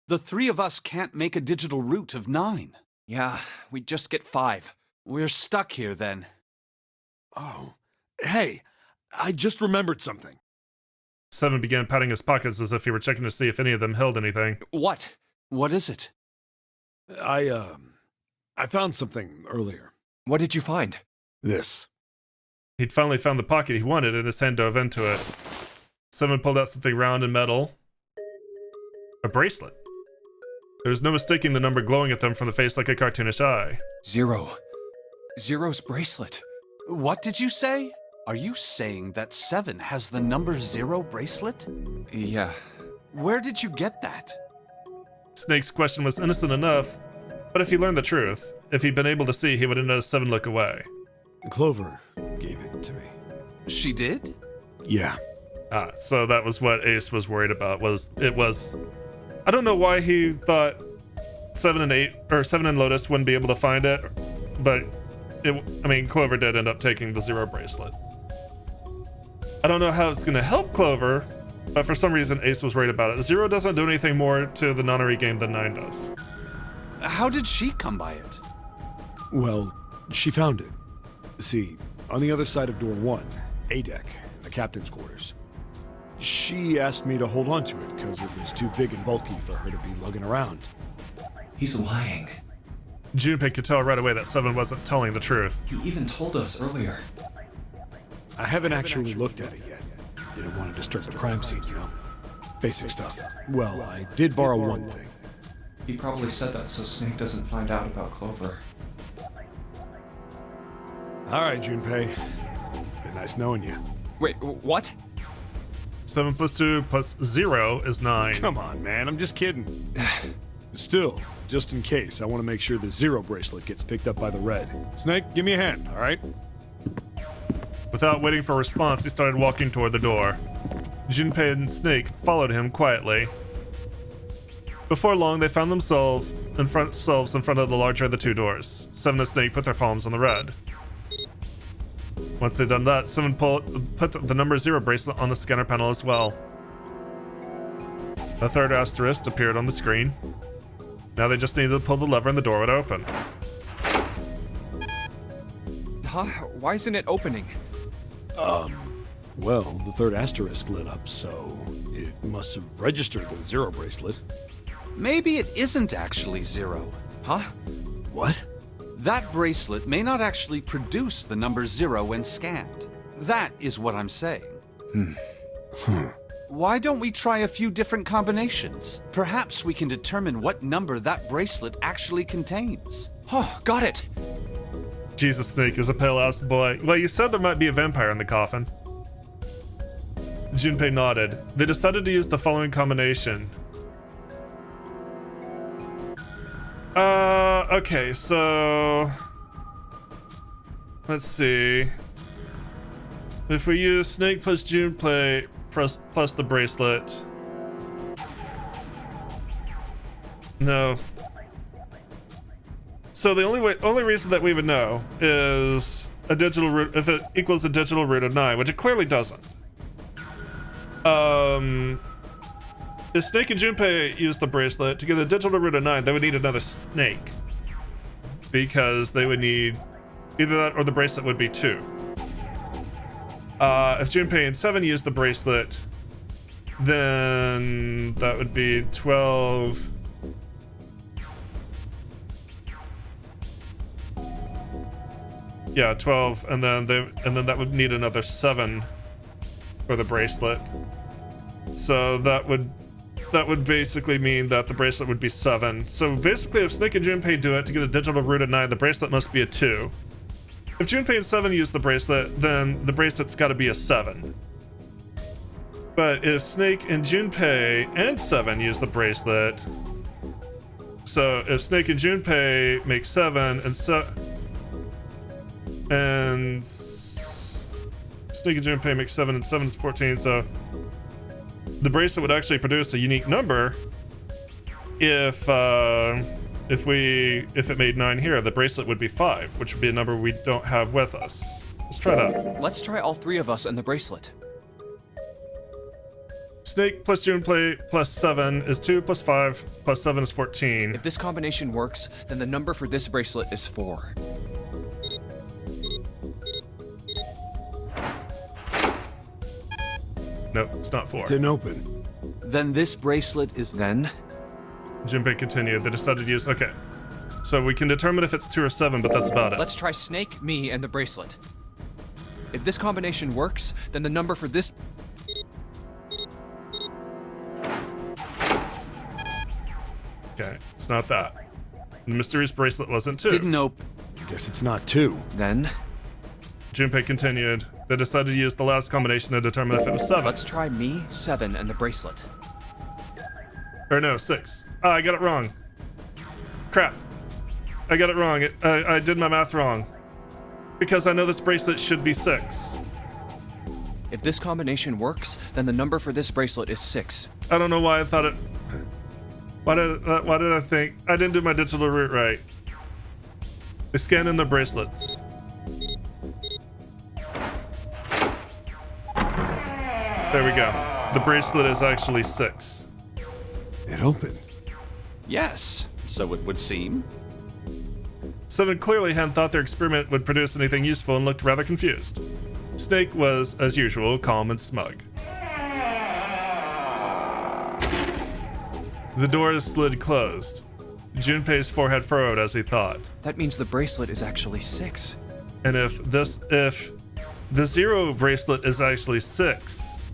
The 3 of us can't make a digital root of 9. Yeah, we just get 5. We're stuck here then. Oh. Hey, I just remembered something. Seven began patting his pockets as if he were checking to see if any of them held anything. What? What is it? I found something earlier. What did you find? This. He'd finally found the pocket he wanted, and his hand dove into it. Seven pulled out something round and metal. A bracelet. There was no mistaking the number glowing at them from the face like a cartoonish eye. Zero. Zero's bracelet. What did you say? Are you saying that 7 has the number 0 bracelet? Yeah. Where did you get that? Snake's question was innocent enough, but if he learned the truth, if he'd been able to see, he would have noticed Seven look away. Clover gave it to me. She did? Yeah. So that was what Ace was worried about, I don't know why he thought 7 and Lotus wouldn't be able to find it, but Clover did end up taking the 0 bracelet. I don't know how it's going to help Clover, but for some reason Ace was worried about it. 0 doesn't do anything more to the nonary game than 9 does. How did she come by it? Well, she found it. See, on the other side of door 1, A deck, the captain's quarters. She asked me to hold on to it because it was too big and bulky for her to be lugging around. He's lying. Junpei could tell right away that Seven wasn't telling the truth. He even told us earlier. I haven't actually looked at it yet. Didn't want to disturb the crime scene, you know? Basic stuff. Well, I did borrow one thing. He probably said that so Snake doesn't find out about Clover. All right, Junpei. Been nice knowing you. Wait, what? 7 plus 2 plus 0 is 9. Come on, man. I'm just kidding. Still, just in case, I want to make sure the 0 bracelet gets picked up by the red. Snake, give me a hand, all right? Without waiting for a response, he started walking toward the door. Junpei and Snake followed him quietly. Before long, they found themselves in front of the larger of the 2 doors. Seven and Snake put their palms on the red. Once they'd done that, Seven put the number 0 bracelet on the scanner panel as well. A third asterisk appeared on the screen. Now they just needed to pull the lever and the door would open. Huh? Why isn't it opening? Well, the third asterisk lit up, so it must have registered the 0 bracelet. Maybe it isn't actually 0. Huh? What? That bracelet may not actually produce the number 0 when scanned. That is what I'm saying. Why don't we try a few different combinations? Perhaps we can determine what number that bracelet actually contains. Oh, got it! Jesus, Snake is a pale-ass boy. Well, you said there might be a vampire in the coffin. Junpei nodded. They decided to use the following combination. Okay, so... let's see. if we use Snake plus Junpei plus the bracelet. No. So the only reason that we would know is a digital root if it equals a digital root of 9, which it clearly doesn't. If Snake and Junpei use the bracelet to get a digital root of 9, they would need another Snake. Because they would need either that or the bracelet would be 2. If Junpei and 7 use the bracelet, then that would be 12. Yeah, 12, and then that would need another 7 for the bracelet. So that would basically mean that the bracelet would be 7. So basically, if Snake and Junpei do it to get a digital root of 9, the bracelet must be a 2. If Junpei and 7 use the bracelet, then the bracelet's got to be a 7. But if Snake and Junpei and 7 use the bracelet, so if Snake and Junpei make 7 and Snake and Junpei make 7 and 7 is 14, so the bracelet would actually produce a unique number if it made 9 here. The bracelet would be 5, which would be a number we don't have with us. Let's try that. Let's try all 3 of us and the bracelet. Snake plus Junpei plus 7 is 2 plus 5 plus 7 is 14. If this combination works, then the number for this bracelet is 4. Nope, it's not 4. Didn't open. Then this bracelet is... Then? Junpei continued. They decided to use... Okay. So we can determine if it's 2 or 7, but that's about it. Let's try Snake, me, and the bracelet. If this combination works, then the number for this... Okay, it's not that. The mysterious bracelet wasn't 2. Didn't open. Guess it's not 2. Then? Junpei continued. They decided to use the last combination to determine if it was 7. Let's try me, 7, and the bracelet. Or no, 6. Ah, I got it wrong. Crap. I got it wrong. I did my math wrong. Because I know this bracelet should be 6. If this combination works, then the number for this bracelet is 6. I don't know why I thought it... Why did I think... I didn't do my digital root right. They scan in the bracelets. There we go. The bracelet is actually 6. It opened. Yes, so it would seem. 7 clearly hadn't thought their experiment would produce anything useful and looked rather confused. Snake was, as usual, calm and smug. The doors slid closed. Junpei's forehead furrowed as he thought. That means the bracelet is actually 6. And if the 0 bracelet is actually 6,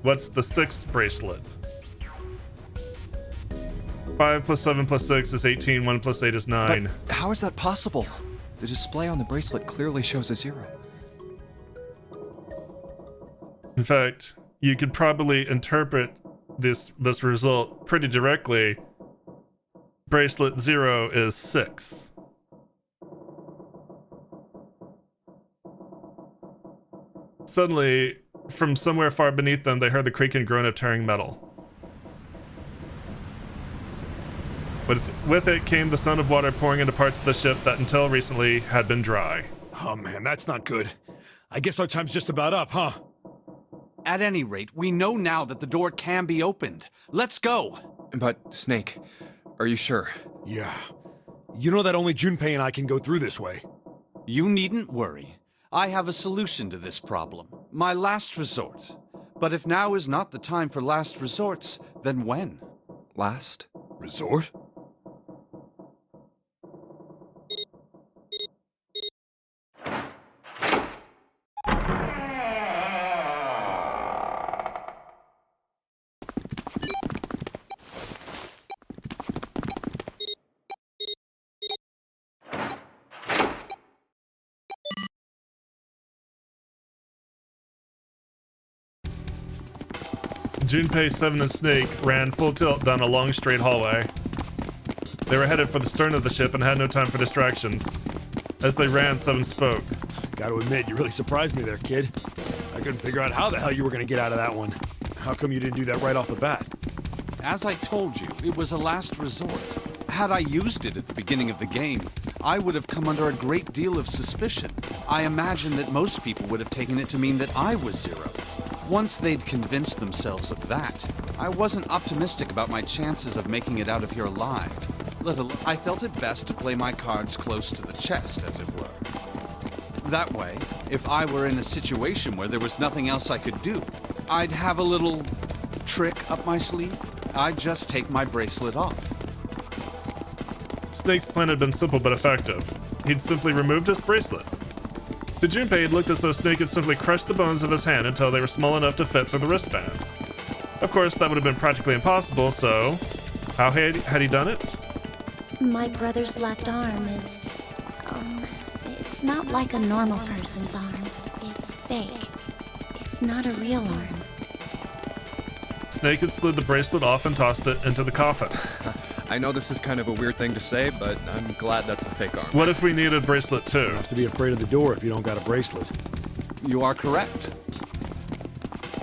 what's the 6th bracelet? 5 plus 7 plus 6 is 18, 1 plus 8 is 9. But how is that possible? The display on the bracelet clearly shows a 0. In fact, you could probably interpret this result pretty directly. Bracelet 0 is 6. Suddenly, from somewhere far beneath them, they heard the creak and groan of tearing metal. With it came the sound of water pouring into parts of the ship that until recently had been dry. Oh man, that's not good. I guess our time's just about up, huh? At any rate, we know now that the door can be opened. Let's go! But, Snake, are you sure? Yeah. You know that only Junpei and I can go through this way. You needn't worry. I have a solution to this problem. My last resort. But if now is not the time for last resorts, then when? Last? Resort? Junpei, 7, and Snake ran full tilt down a long straight hallway. They were headed for the stern of the ship and had no time for distractions. As they ran, 7 spoke. Gotta admit, you really surprised me there, kid. I couldn't figure out how the hell you were gonna get out of that one. How come you didn't do that right off the bat? As I told you, it was a last resort. Had I used it at the beginning of the game, I would have come under a great deal of suspicion. I imagine that most people would have taken it to mean that I was Zero. Once they'd convinced themselves of that, I wasn't optimistic about my chances of making it out of here alive. I felt it best to play my cards close to the chest, as it were. That way, if I were in a situation where there was nothing else I could do, I'd have a little trick up my sleeve. I'd just take my bracelet off. Snake's plan had been simple but effective. He'd simply removed his bracelet. To Junpei, it looked as though Snake had simply crushed the bones of his hand until they were small enough to fit through the wristband. Of course, that would have been practically impossible, so how had he done it? My brother's left arm is, it's not like a normal person's arm. It's fake. It's not a real arm. Snake had slid the bracelet off and tossed it into the coffin. I know this is kind of a weird thing to say, but I'm glad that's a fake arm. What if we needed a bracelet too? You have to be afraid of the door if you don't got a bracelet. You are correct.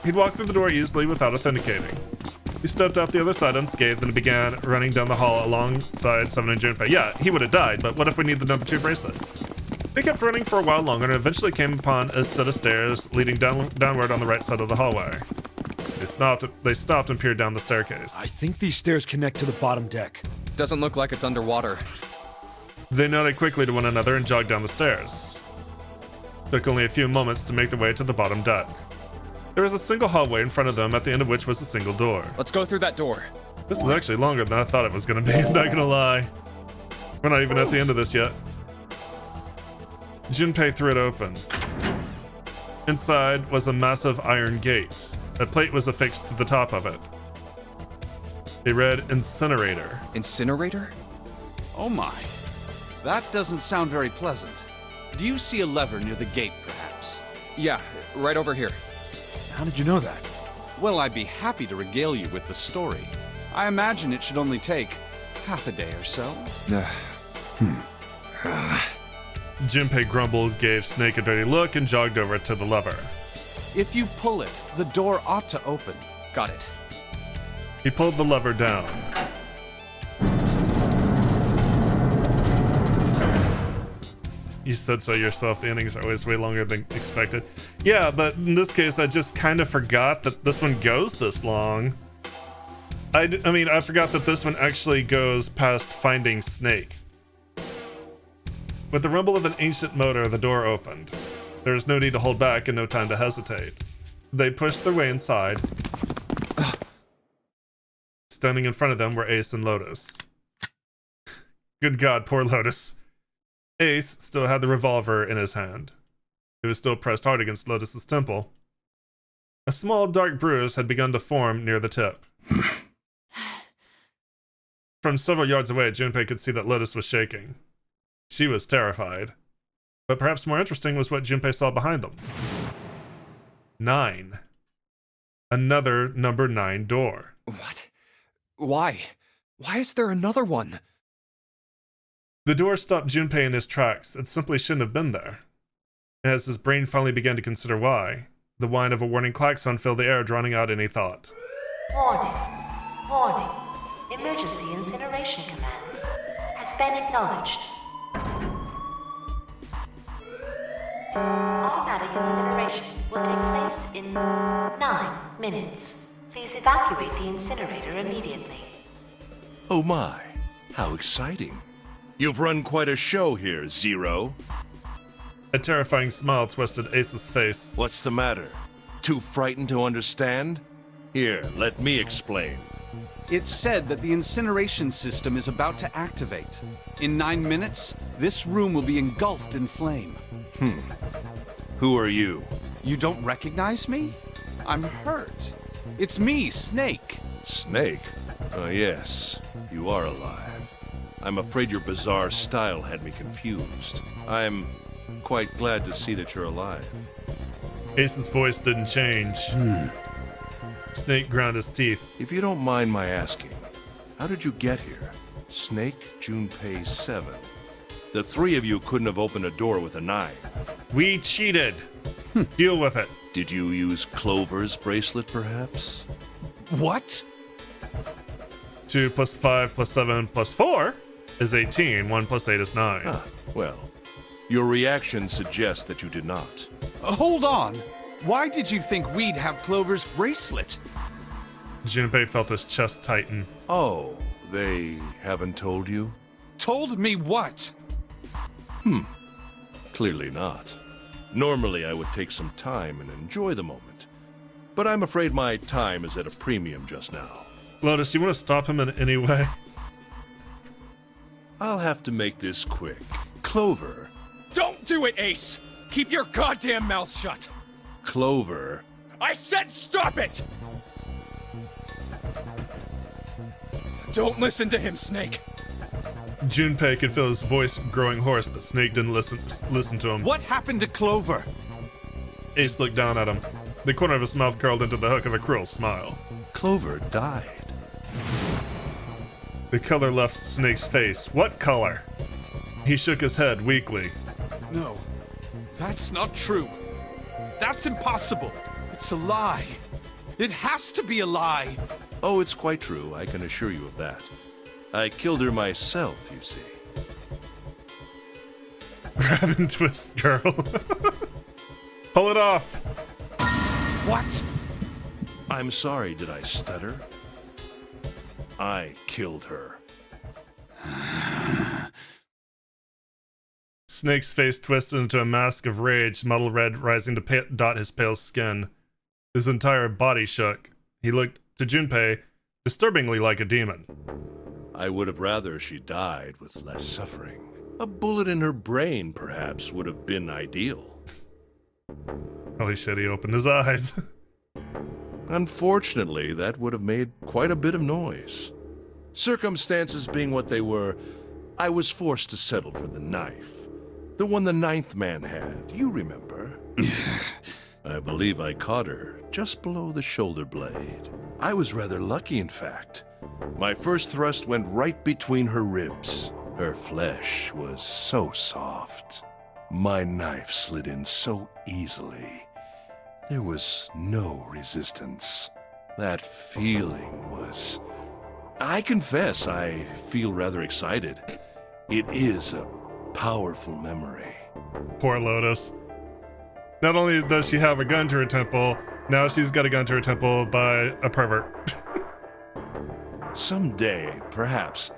He'd walked through the door easily without authenticating. He stepped out the other side unscathed and began running down the hall alongside Seven and Junpei. Yeah, he would have died, but what if we need the number 2 bracelet? They kept running for a while longer and eventually came upon a set of stairs leading downward on the right side of the hallway. They stopped and peered down the staircase. I think these stairs connect to the bottom deck. Doesn't look like it's underwater. They nodded quickly to one another and jogged down the stairs. Took only a few moments to make their way to the bottom deck. There was a single hallway in front of them, at the end of which was a single door. Let's go through that door. This is actually longer than I thought it was going to be, not gonna lie. We're not even at the end of this yet. Junpei threw it open. Inside was a massive iron gate. A plate was affixed to the top of it. It read Incinerator. Incinerator? Oh my. That doesn't sound very pleasant. Do you see a lever near the gate, perhaps? Yeah, right over here. How did you know that? Well, I'd be happy to regale you with the story. I imagine it should only take half a day or so. Junpei grumbled, gave Snake a dirty look, and jogged over to the lever. If you pull it, the door ought to open. Got it. He pulled the lever down. You said so yourself, the endings are always way longer than expected. Yeah, but in this case, I just kind of forgot that this one goes this long. I mean, I forgot that this one actually goes past finding Snake. With the rumble of an ancient motor, the door opened. There was no need to hold back and no time to hesitate. They pushed their way inside. Standing in front of them were Ace and Lotus. Good God, poor Lotus. Ace still had the revolver in his hand. It was still pressed hard against Lotus's temple. A small dark bruise had begun to form near the tip. From several yards away, Junpei could see that Lotus was shaking. She was terrified. But perhaps more interesting was what Junpei saw behind them. 9. Another number 9 door. What? Why? Why is there another one? The door stopped Junpei in his tracks. It simply shouldn't have been there. As his brain finally began to consider why, the whine of a warning klaxon filled the air, drowning out any thought. Warning. Warning. Emergency incineration command has been acknowledged. Automatic incineration will take place in 9 minutes. Please evacuate the incinerator immediately. Oh my, how exciting. You've run quite a show here, Zero. A terrifying smile twisted Ace's face. What's the matter? Too frightened to understand? Here, let me explain. It's said that the incineration system is about to activate. In 9 minutes, this room will be engulfed in flame. Who are you? You don't recognize me? I'm hurt. It's me, Snake. Snake? Oh yes, you are alive. I'm afraid your bizarre style had me confused. I'm quite glad to see that you're alive. Ace's voice didn't change. Snake ground his teeth. If you don't mind my asking, how did you get here? Snake Junpei 7. The three of you couldn't have opened a door with a 9. We cheated. Deal with it. Did you use Clover's bracelet, perhaps? What? 2 plus 5 plus 7 plus 4 is 18. 1 plus 8 is 9. Ah, well, your reaction suggests that you did not. Hold on. Why did you think we'd have Clover's bracelet? Junpei felt his chest tighten. Oh, they haven't told you? Told me what? Clearly not. Normally I would take some time and enjoy the moment. But I'm afraid my time is at a premium just now. Lotus, you want to stop him in any way? I'll have to make this quick. Clover. Don't do it, Ace! Keep your goddamn mouth shut! Clover. I said stop it! Don't listen to him, Snake. Junpei could feel his voice growing hoarse, but Snake didn't listen to him. What happened to Clover? Ace looked down at him. The corner of his mouth curled into the hook of a cruel smile. Clover died. The color left Snake's face. What color? He shook his head weakly. No, that's not true. That's impossible. It's a lie. It has to be a lie. Oh, it's quite true. I can assure you of that. I killed her myself, you see. Grab and twist, girl. Pull it off. What? I'm sorry, did I stutter? I killed her. Snake's face twisted into a mask of rage, muddle red rising to dot his pale skin. His entire body shook. He looked to Junpei disturbingly like a demon. I would have rather she died with less suffering. A bullet in her brain, perhaps, would have been ideal. Holy shit, he opened his eyes. Unfortunately, that would have made quite a bit of noise. Circumstances being what they were, I was forced to settle for the knife. The one the 9th man had, you remember. I believe I caught her just below the shoulder blade. I was rather lucky, in fact. My first thrust went right between her ribs. Her flesh was so soft. My knife slid in so easily. There was no resistance. That feeling was... I confess, I feel rather excited. It is a powerful memory. Poor Lotus. Not only does she have a gun to her temple, now she's got a gun to her temple by a pervert. Someday, perhaps.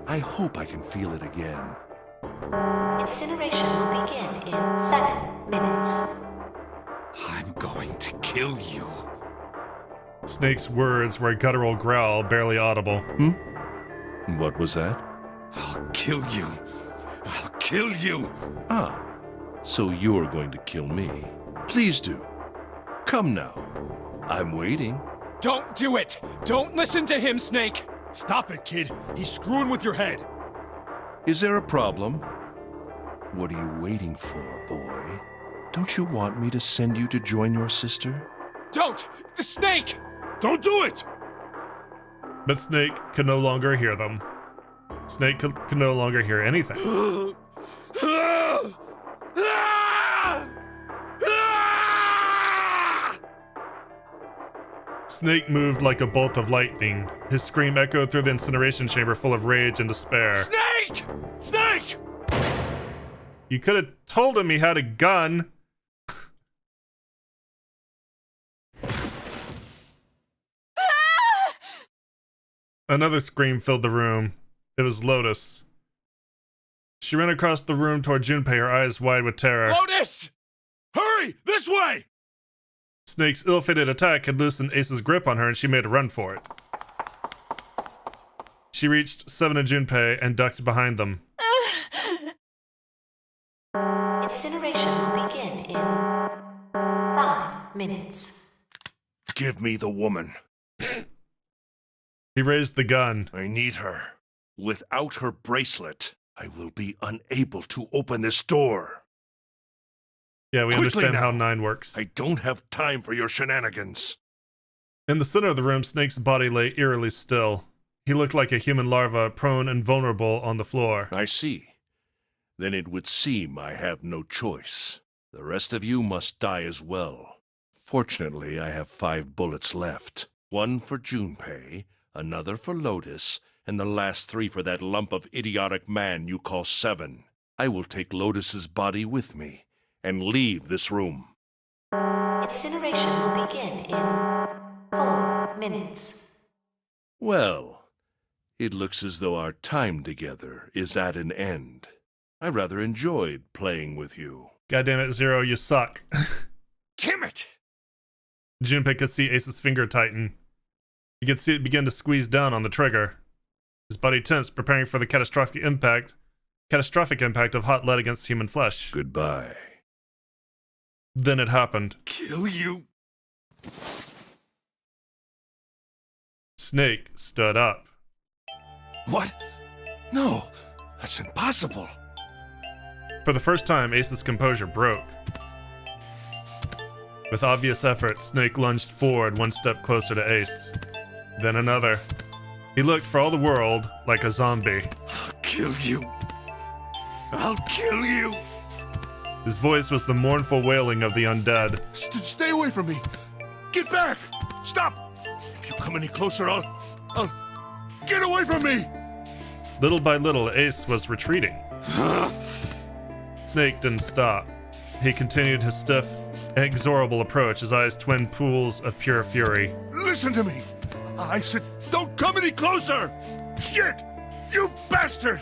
I hope I can feel it again. Incineration will begin in 7 minutes. I'm going to kill you. Snake's words were a guttural growl, barely audible. What was that? I'll kill you. I'll kill you. Ah, so you're going to kill me. Please do. Come now. I'm waiting. Don't do it! Don't listen to him, Snake! Stop it, kid. He's screwing with your head. Is there a problem? What are you waiting for, boy? Don't you want me to send you to join your sister? Don't! The Snake! Don't do it! But Snake could no longer hear them. Snake could no longer hear anything. Snake moved like a bolt of lightning. His scream echoed through the incineration chamber full of rage and despair. Snake! Snake! You could have told him he had a gun. Another scream filled the room. It was Lotus. She ran across the room toward Junpei, her eyes wide with terror. Lotus! Hurry! This way! Snake's ill-fated attack had loosened Ace's grip on her, and she made a run for it. She reached 7 and Junpei and ducked behind them. Incineration will begin in 5 minutes. Give me the woman. He raised the gun. I need her. Without her bracelet, I will be unable to open this door. Yeah, we Quickly understand now. how 9 works. I don't have time for your shenanigans. In the center of the room, Snake's body lay eerily still. He looked like a human larva, prone and vulnerable on the floor. I see. Then it would seem I have no choice. The rest of you must die as well. Fortunately, I have 5 bullets left. 1 for Junpei, another for Lotus, and the last 3 for that lump of idiotic man you call Seven. I will take Lotus's body with me and leave this room. Incineration will begin in 4 minutes. Well, it looks as though our time together is at an end. I rather enjoyed playing with you. Goddamn it, Zero, you suck. Damn it! Junpei could see Ace's finger tighten. He could see it begin to squeeze down on the trigger. His body tensed, preparing for the catastrophic impact of hot lead against human flesh. Goodbye. Then it happened. Kill you! Snake stood up. What? No, that's impossible. For the first time, Ace's composure broke. With obvious effort, Snake lunged forward 1 step closer to Ace. Then another. He looked for all the world like a zombie. I'll kill you. I'll kill you. His voice was the mournful wailing of the undead. Stay away from me. Get back. Stop. If you come any closer, I'll... Get away from me. Little by little, Ace was retreating. Snake didn't stop. He continued his stiff, inexorable approach, his eyes twin pools of pure fury. Listen to me. I said, don't come any closer. Shit. You bastard.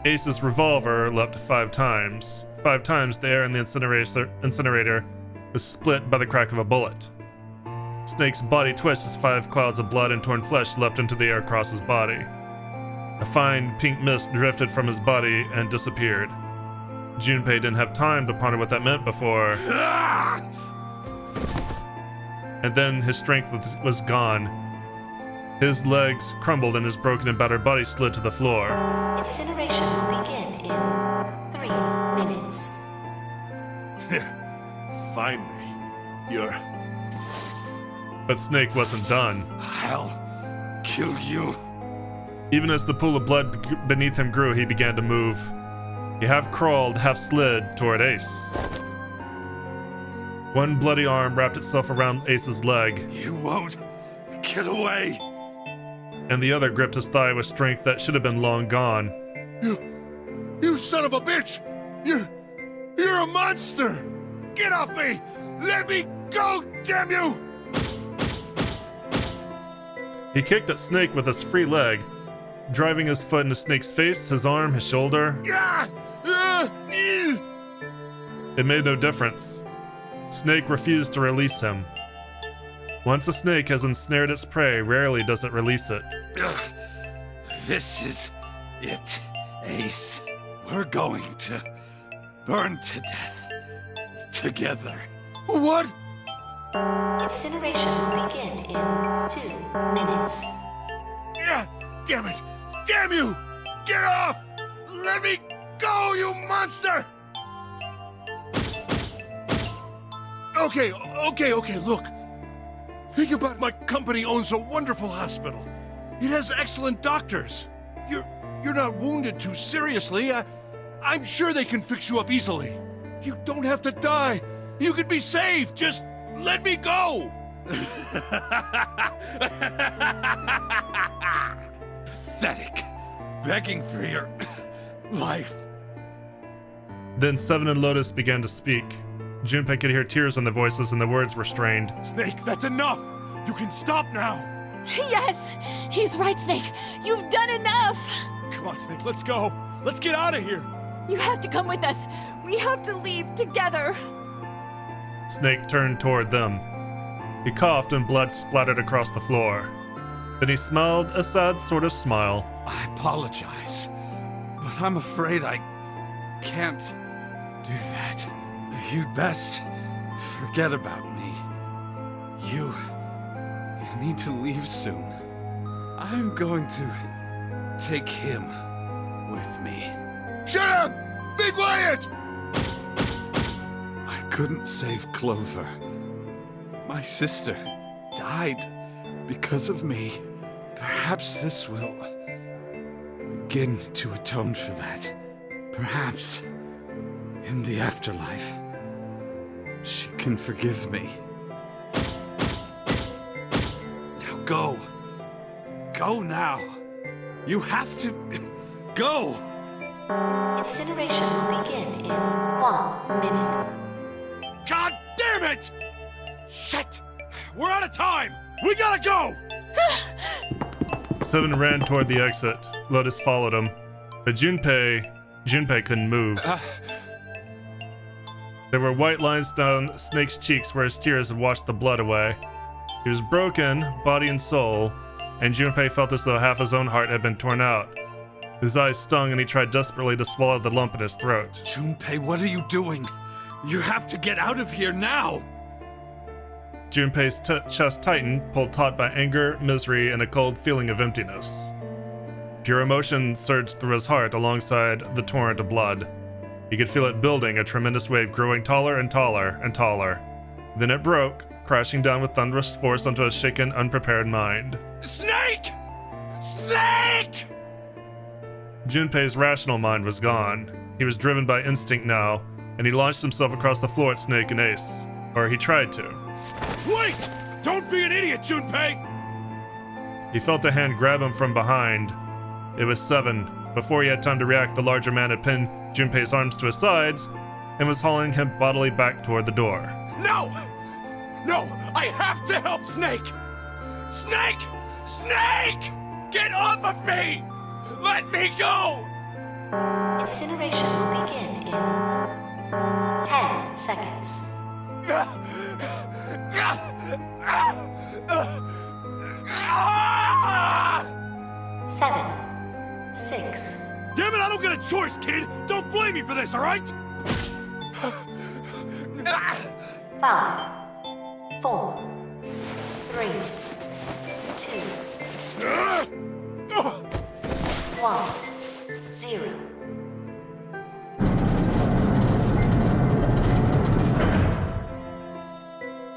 Ace's revolver leapt 5 times. 5 times the air in the incinerator was split by the crack of a bullet. Snake's body twisted as 5 clouds of blood and torn flesh leapt into the air across his body. A fine pink mist drifted from his body and disappeared. Junpei didn't have time to ponder what that meant before. And then his strength was gone. His legs crumbled and his broken and battered body slid to the floor. Incineration will begin in 3 minutes. Finally, you're... But Snake wasn't done. I'll kill you. Even as the pool of blood beneath him grew, he began to move. He half crawled, half slid toward Ace. One bloody arm wrapped itself around Ace's leg. You won't get away. And the other gripped his thigh with strength that should have been long gone. You son of a bitch! You're a monster! Get off me! Let me go, damn you! He kicked at Snake with his free leg, driving his foot into Snake's face, his arm, his shoulder. It made no difference. Snake refused to release him. Once a snake has ensnared its prey, rarely does it release it. This is it, Ace. We're going to burn to death together. What? Incineration will begin in 2 minutes. Yeah, damn it! Damn you! Get off! Let me go, you monster! Okay, look. Think about my company owns a wonderful hospital. It has excellent doctors. You're not wounded too seriously. I'm sure they can fix you up easily. You don't have to die. You could be saved. Just let me go. Pathetic. Begging for your life. Then Seven and Lotus began to speak. Junpei could hear tears in their voices and the words were strained. Snake, that's enough! You can stop now! Yes! He's right, Snake! You've done enough! Come on, Snake, let's go! Let's get out of here! You have to come with us! We have to leave together! Snake turned toward them. He coughed and blood splattered across the floor. Then he smiled a sad sort of smile. I apologize, but I'm afraid I can't do that. You'd best forget about me. You need to leave soon. I'm going to take him with me. Shut up! Be quiet! I couldn't save Clover. My sister died because of me. Perhaps this will begin to atone for that. Perhaps, in the afterlife, she can forgive me. Now go. Go now. You have to... go! Incineration will begin in 1 minute. God damn it! Shit! We're out of time! We gotta go! Seven ran toward the exit. Lotus followed him. But Junpei couldn't move. There were white lines down Snake's cheeks where his tears had washed the blood away. He was broken, body and soul, and Junpei felt as though half his own heart had been torn out. His eyes stung and he tried desperately to swallow the lump in his throat. Junpei, what are you doing? You have to get out of here now! Junpei's chest tightened, pulled taut by anger, misery, and a cold feeling of emptiness. Pure emotion surged through his heart alongside the torrent of blood. He could feel it building, a tremendous wave growing taller and taller and taller. Then it broke, crashing down with thunderous force onto a shaken, unprepared mind. Snake! Snake! Junpei's rational mind was gone. He was driven by instinct now, and he launched himself across the floor at Snake and Ace. Or he tried to. Wait! Don't be an idiot, Junpei! He felt a hand grab him from behind. It was Seven. Before he had time to react, the larger man had pinned Junpei's arms to his sides and was hauling him bodily back toward the door. No! No! I have to help Snake! Snake! Snake! Get off of me! Let me go! Incineration will begin in 10 seconds. 7, 6. Damn it, I don't get a choice, kid! Don't blame me for this, alright? 5, 4, 3, 2, 1, 0.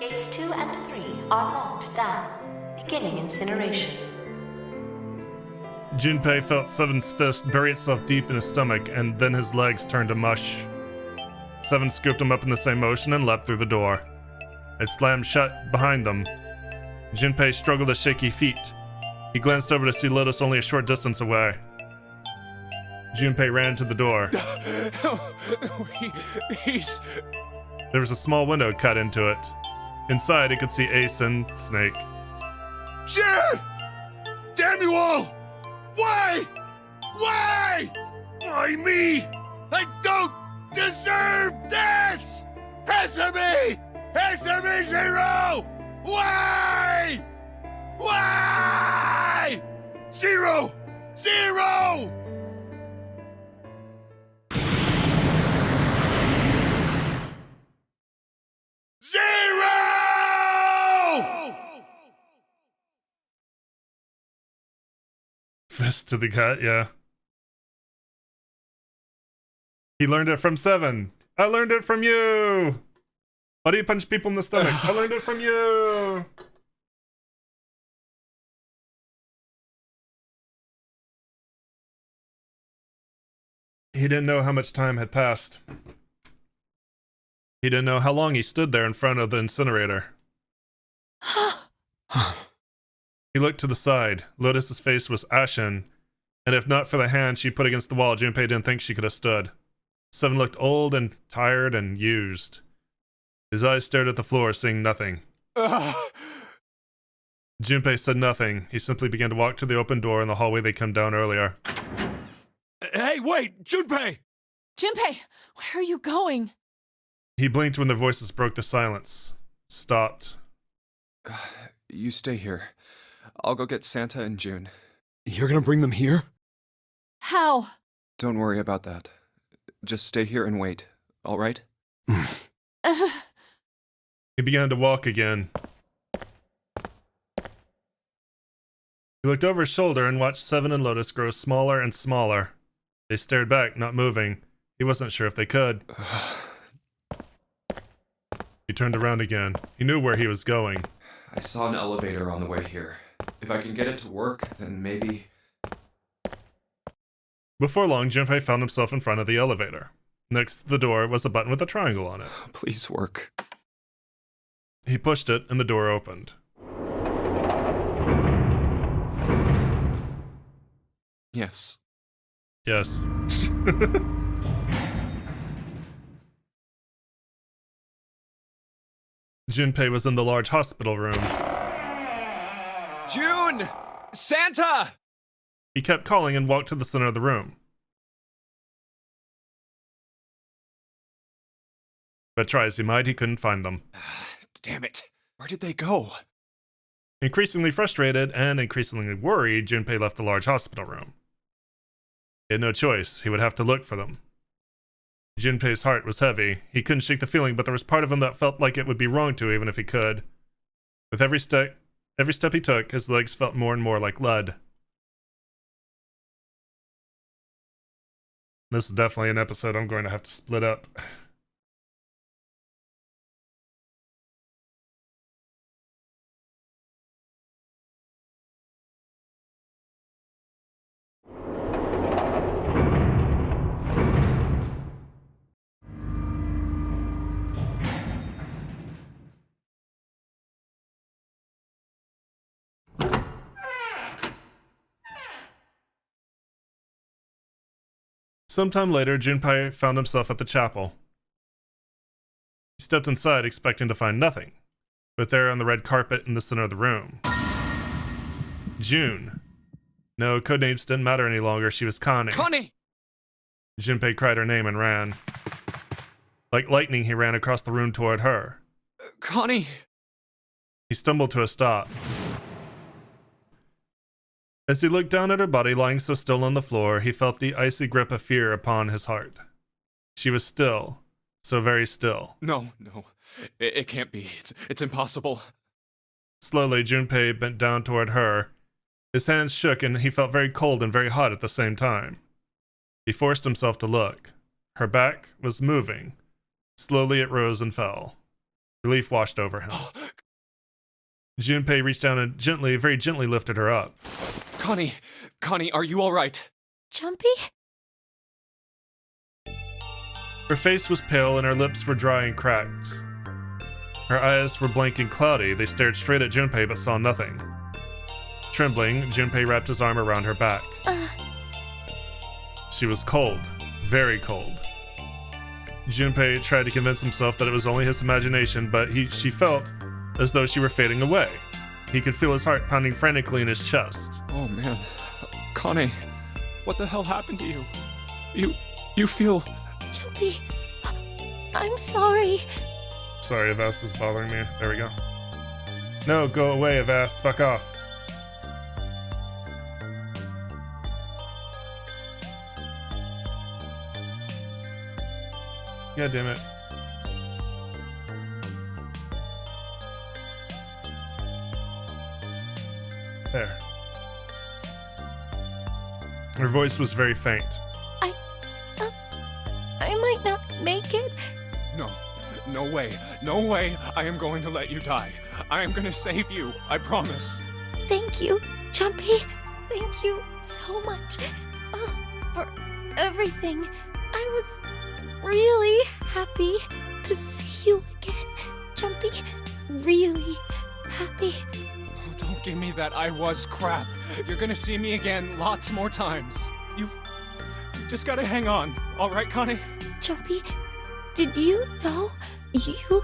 Gates 2 and 3 are locked down, beginning incineration. Junpei felt Seven's fist bury itself deep in his stomach, and then his legs turned to mush. Seven scooped him up in the same motion and leapt through the door. It slammed shut behind them. Junpei struggled to shaky feet. He glanced over to see Lotus only a short distance away. Junpei ran to the door. There was a small window cut into it. Inside, he could see Ace and Snake. Shit! Damn you all! Why? Why? Why me? I don't deserve this! Answer me! Answer me, Zero! Why? Why? Zero! Zero! Zero! Fist to the gut, yeah. He learned it from Seven. I learned it from you! Why do you punch people in the stomach? I learned it from you! He didn't know how much time had passed. He didn't know how long he stood there in front of the incinerator. He looked to the side. Lotus's face was ashen, and if not for the hand she put against the wall, Junpei didn't think she could have stood. Seven looked old and tired and used. His eyes stared at the floor, seeing nothing. Junpei said nothing. He simply began to walk to the open door in the hallway they come down earlier. Hey, wait! Junpei! Junpei, where are you going? He blinked when their voices broke the silence. Stopped. You stay here. I'll go get Santa and June. You're gonna bring them here? How? Don't worry about that. Just stay here and wait, all right? He began to walk again. He looked over his shoulder and watched Seven and Lotus grow smaller and smaller. They stared back, not moving. He wasn't sure if they could. He turned around again. He knew where he was going. I saw an elevator on the way here. If I can get it to work, then maybe... Before long, Junpei found himself in front of the elevator. Next to the door was a button with a triangle on it. Please work. He pushed it, and the door opened. Yes. Yes. Junpei was in the large hospital room. June! Santa! He kept calling and walked to the center of the room. But try as he might, he couldn't find them. Damn it. Where did they go? Increasingly frustrated and increasingly worried, Junpei left the large hospital room. He had no choice. He would have to look for them. Junpei's heart was heavy. He couldn't shake the feeling, but there was part of him that felt like it would be wrong to, even if he could. With every step he took, his legs felt more and more like lead. This is definitely an episode I'm going to have to split up. Sometime later, Junpei found himself at the chapel. He stepped inside, expecting to find nothing, but there on the red carpet in the center of the room, June. No, codenames didn't matter any longer. She was Connie. Connie! Junpei cried her name and ran. Like lightning, he ran across the room toward her. Connie! He stumbled to a stop. As he looked down at her body lying so still on the floor, he felt the icy grip of fear upon his heart. She was still, so very still. No. It can't be. It's impossible. Slowly, Junpei bent down toward her. His hands shook and he felt very cold and very hot at the same time. He forced himself to look. Her back was moving. Slowly it rose and fell. Relief washed over him. Junpei reached down and very gently lifted her up. Connie, are you all right? Jumpy? Her face was pale and her lips were dry and cracked. Her eyes were blank and cloudy. They stared straight at Junpei but saw nothing. Trembling, Junpei wrapped his arm around her back. She was cold, very cold. Junpei tried to convince himself that it was only his imagination, but she felt as though she were fading away. He could feel his heart pounding frantically in his chest. Oh man. Connie, what the hell happened to you? You feel... Jumpy, I'm sorry. Sorry, Avast is bothering me. There we go. No, go away, Avast. Fuck off. God damn it. There. Her voice was very faint. I might not make it. No way. I am going to let you die. I am going to save you. I promise. Thank you, Jumpy. Thank you so much for everything. I was really happy to see you again, Jumpy. Really happy. Oh, don't give me that I was crap. You're gonna see me again lots more times. You've just gotta hang on. All right, Connie? Jumpy, did you know you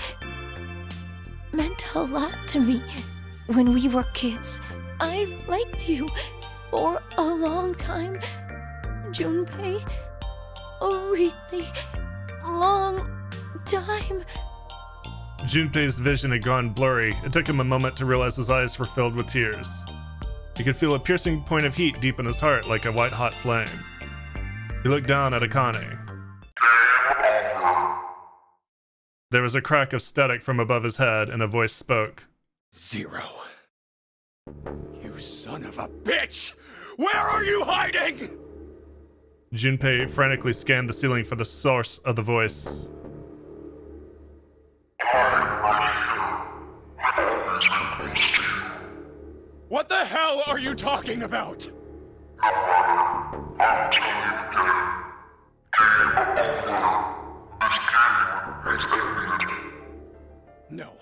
meant a lot to me when we were kids? I've liked you for a long time, Junpei. A really long time. Junpei's vision had gone blurry. It took him a moment to realize his eyes were filled with tears. He could feel a piercing point of heat deep in his heart like a white-hot flame. He looked down at Akane. There was a crack of static from above his head, and a voice spoke. 0. You son of a bitch! Where are you hiding? Junpei frantically scanned the ceiling for the source of the voice. What the hell are you talking about? No.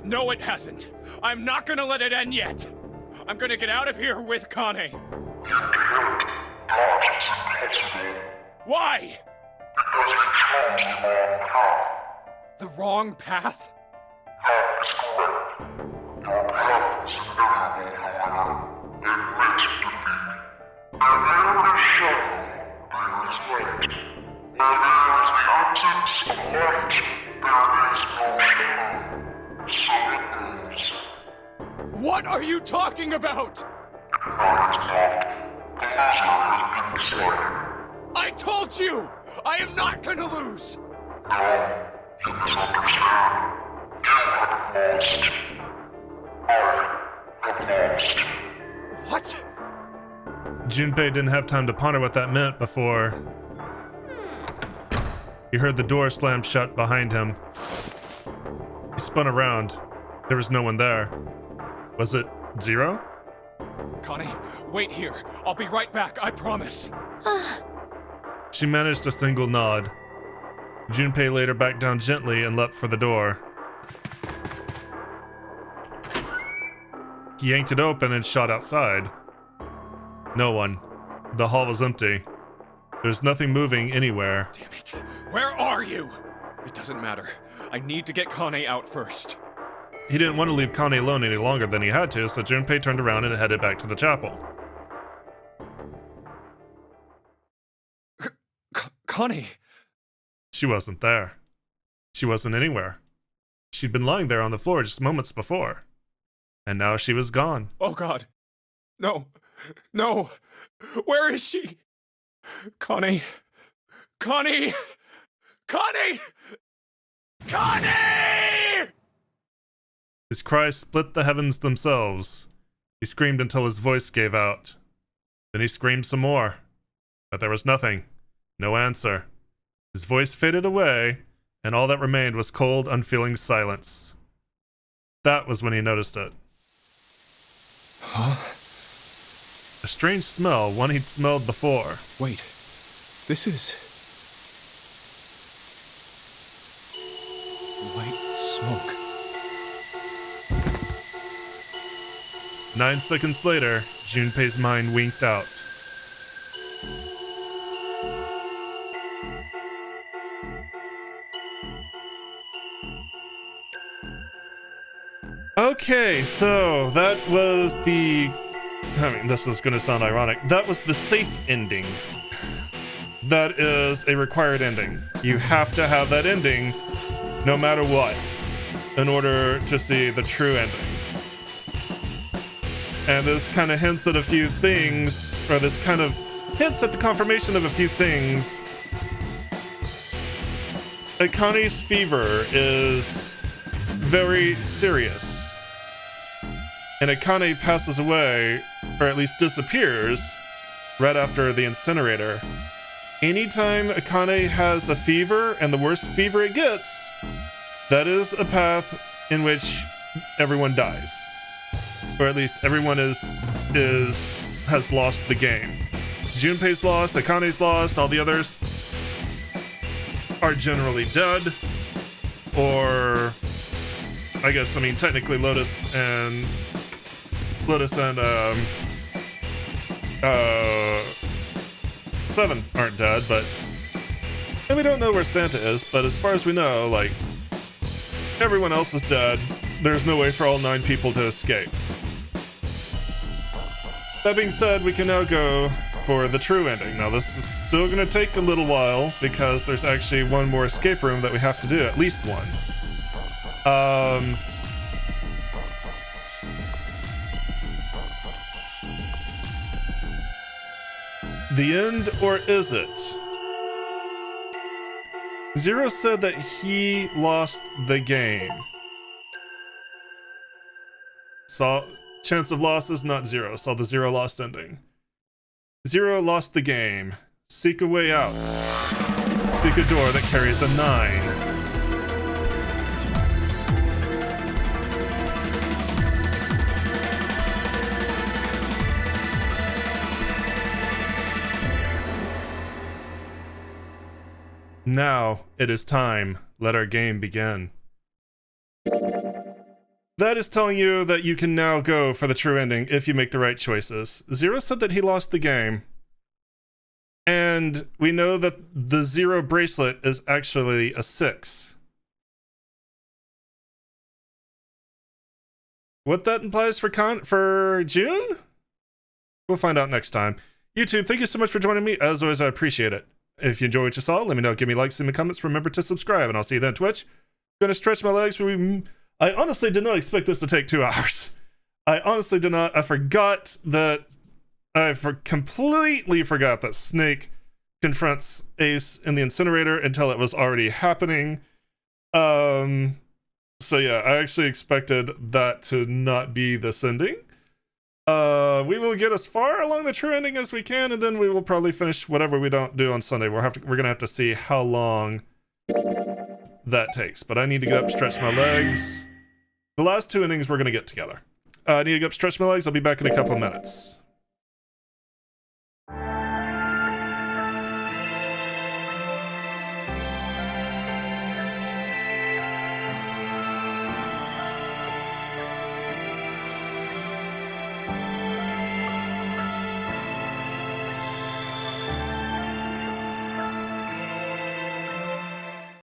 No, it hasn't. I'm not gonna let it end yet. I'm gonna get out of here with Kane. You can't. That is impossible. Why? Because you chose the wrong path. The wrong path? That is correct. Your path is inevitable, however. Admit defeat. Where there is shadow, there is light. Where there is the absence of light, there is no shadow. So it goes. What are you talking about? That is not. The loser has been decided. I told you! I am not gonna lose! No, you misunderstand. You have lost. I have lost. What? Junpei didn't have time to ponder what that meant before he heard the door slam shut behind him. He spun around. There was no one there. Was it Zero? Connie, wait here. I'll be right back, I promise. She managed a single nod. Junpei laid her back down gently and leapt for the door. He yanked it open and shot outside. No one. The hall was empty. There's nothing moving anywhere. Damn it. Where are you? It doesn't matter. I need to get Kane out first. He didn't want to leave Kane alone any longer than he had to, so Junpei turned around and headed back to the chapel. Connie! She wasn't there. She wasn't anywhere. She'd been lying there on the floor just moments before. And now she was gone. Oh God. No. No. Where is she? Connie. Connie! Connie! Connie! His cries split the heavens themselves. He screamed until his voice gave out. Then he screamed some more. But there was nothing. No answer. His voice faded away, and all that remained was cold, unfeeling silence. That was when he noticed it. Huh? A strange smell, one he'd smelled before. Wait. This is... white smoke. 9 seconds later, Junpei's mind winked out. Okay, so that was the... I mean, this is gonna sound ironic. That was the safe ending. That is a required ending. You have to have that ending, no matter what, in order to see the true ending. And this kind of hints at a few things, or this kind of hints at the confirmation of a few things. Akane's fever is very serious. And Akane passes away, or at least disappears, right after the incinerator. Anytime Akane has a fever, and the worse fever it gets, that is a path in which everyone dies. Or at least everyone has lost the game. Junpei's lost, Akane's lost, all the others are generally dead. Or I guess, I mean, technically Lotus and Seven aren't dead, but and we don't know where Santa is, but as far as we know, like, everyone else is dead. There's no way for all 9 people to escape. That being said, we can now go for the true ending. Now, this is still going to take a little while because there's actually one more escape room that we have to do, at least one. The end, or is it? Zero said that he lost the game. Saw chance of loss is not 0. Saw the 0 lost ending. 0 lost the game. Seek a way out. Seek a door that carries a 9. Now it is time. Let our game begin. That is telling you that you can now go for the true ending if you make the right choices. Zero said that he lost the game. And we know that the 0 bracelet is actually a 6. What that implies for June? We'll find out next time. YouTube, thank you so much for joining me. As always, I appreciate it. If you enjoyed what you saw, let me know. Give me likes in the comments. Remember to subscribe, and I'll see you then on Twitch. I'm gonna stretch my legs. I honestly did not expect this to take 2 hours. I honestly did not. I forgot that. Completely forgot that Snake confronts Ace in the incinerator until it was already happening. So yeah, I actually expected that to not be this ending. We will get as far along the true ending as we can, and then we will probably finish whatever we don't do on Sunday. We're gonna have to see how long that takes. But I need to get up, stretch my legs. The last 2 innings we're gonna get together. I need to get up, stretch my legs. I'll be back in a couple of minutes.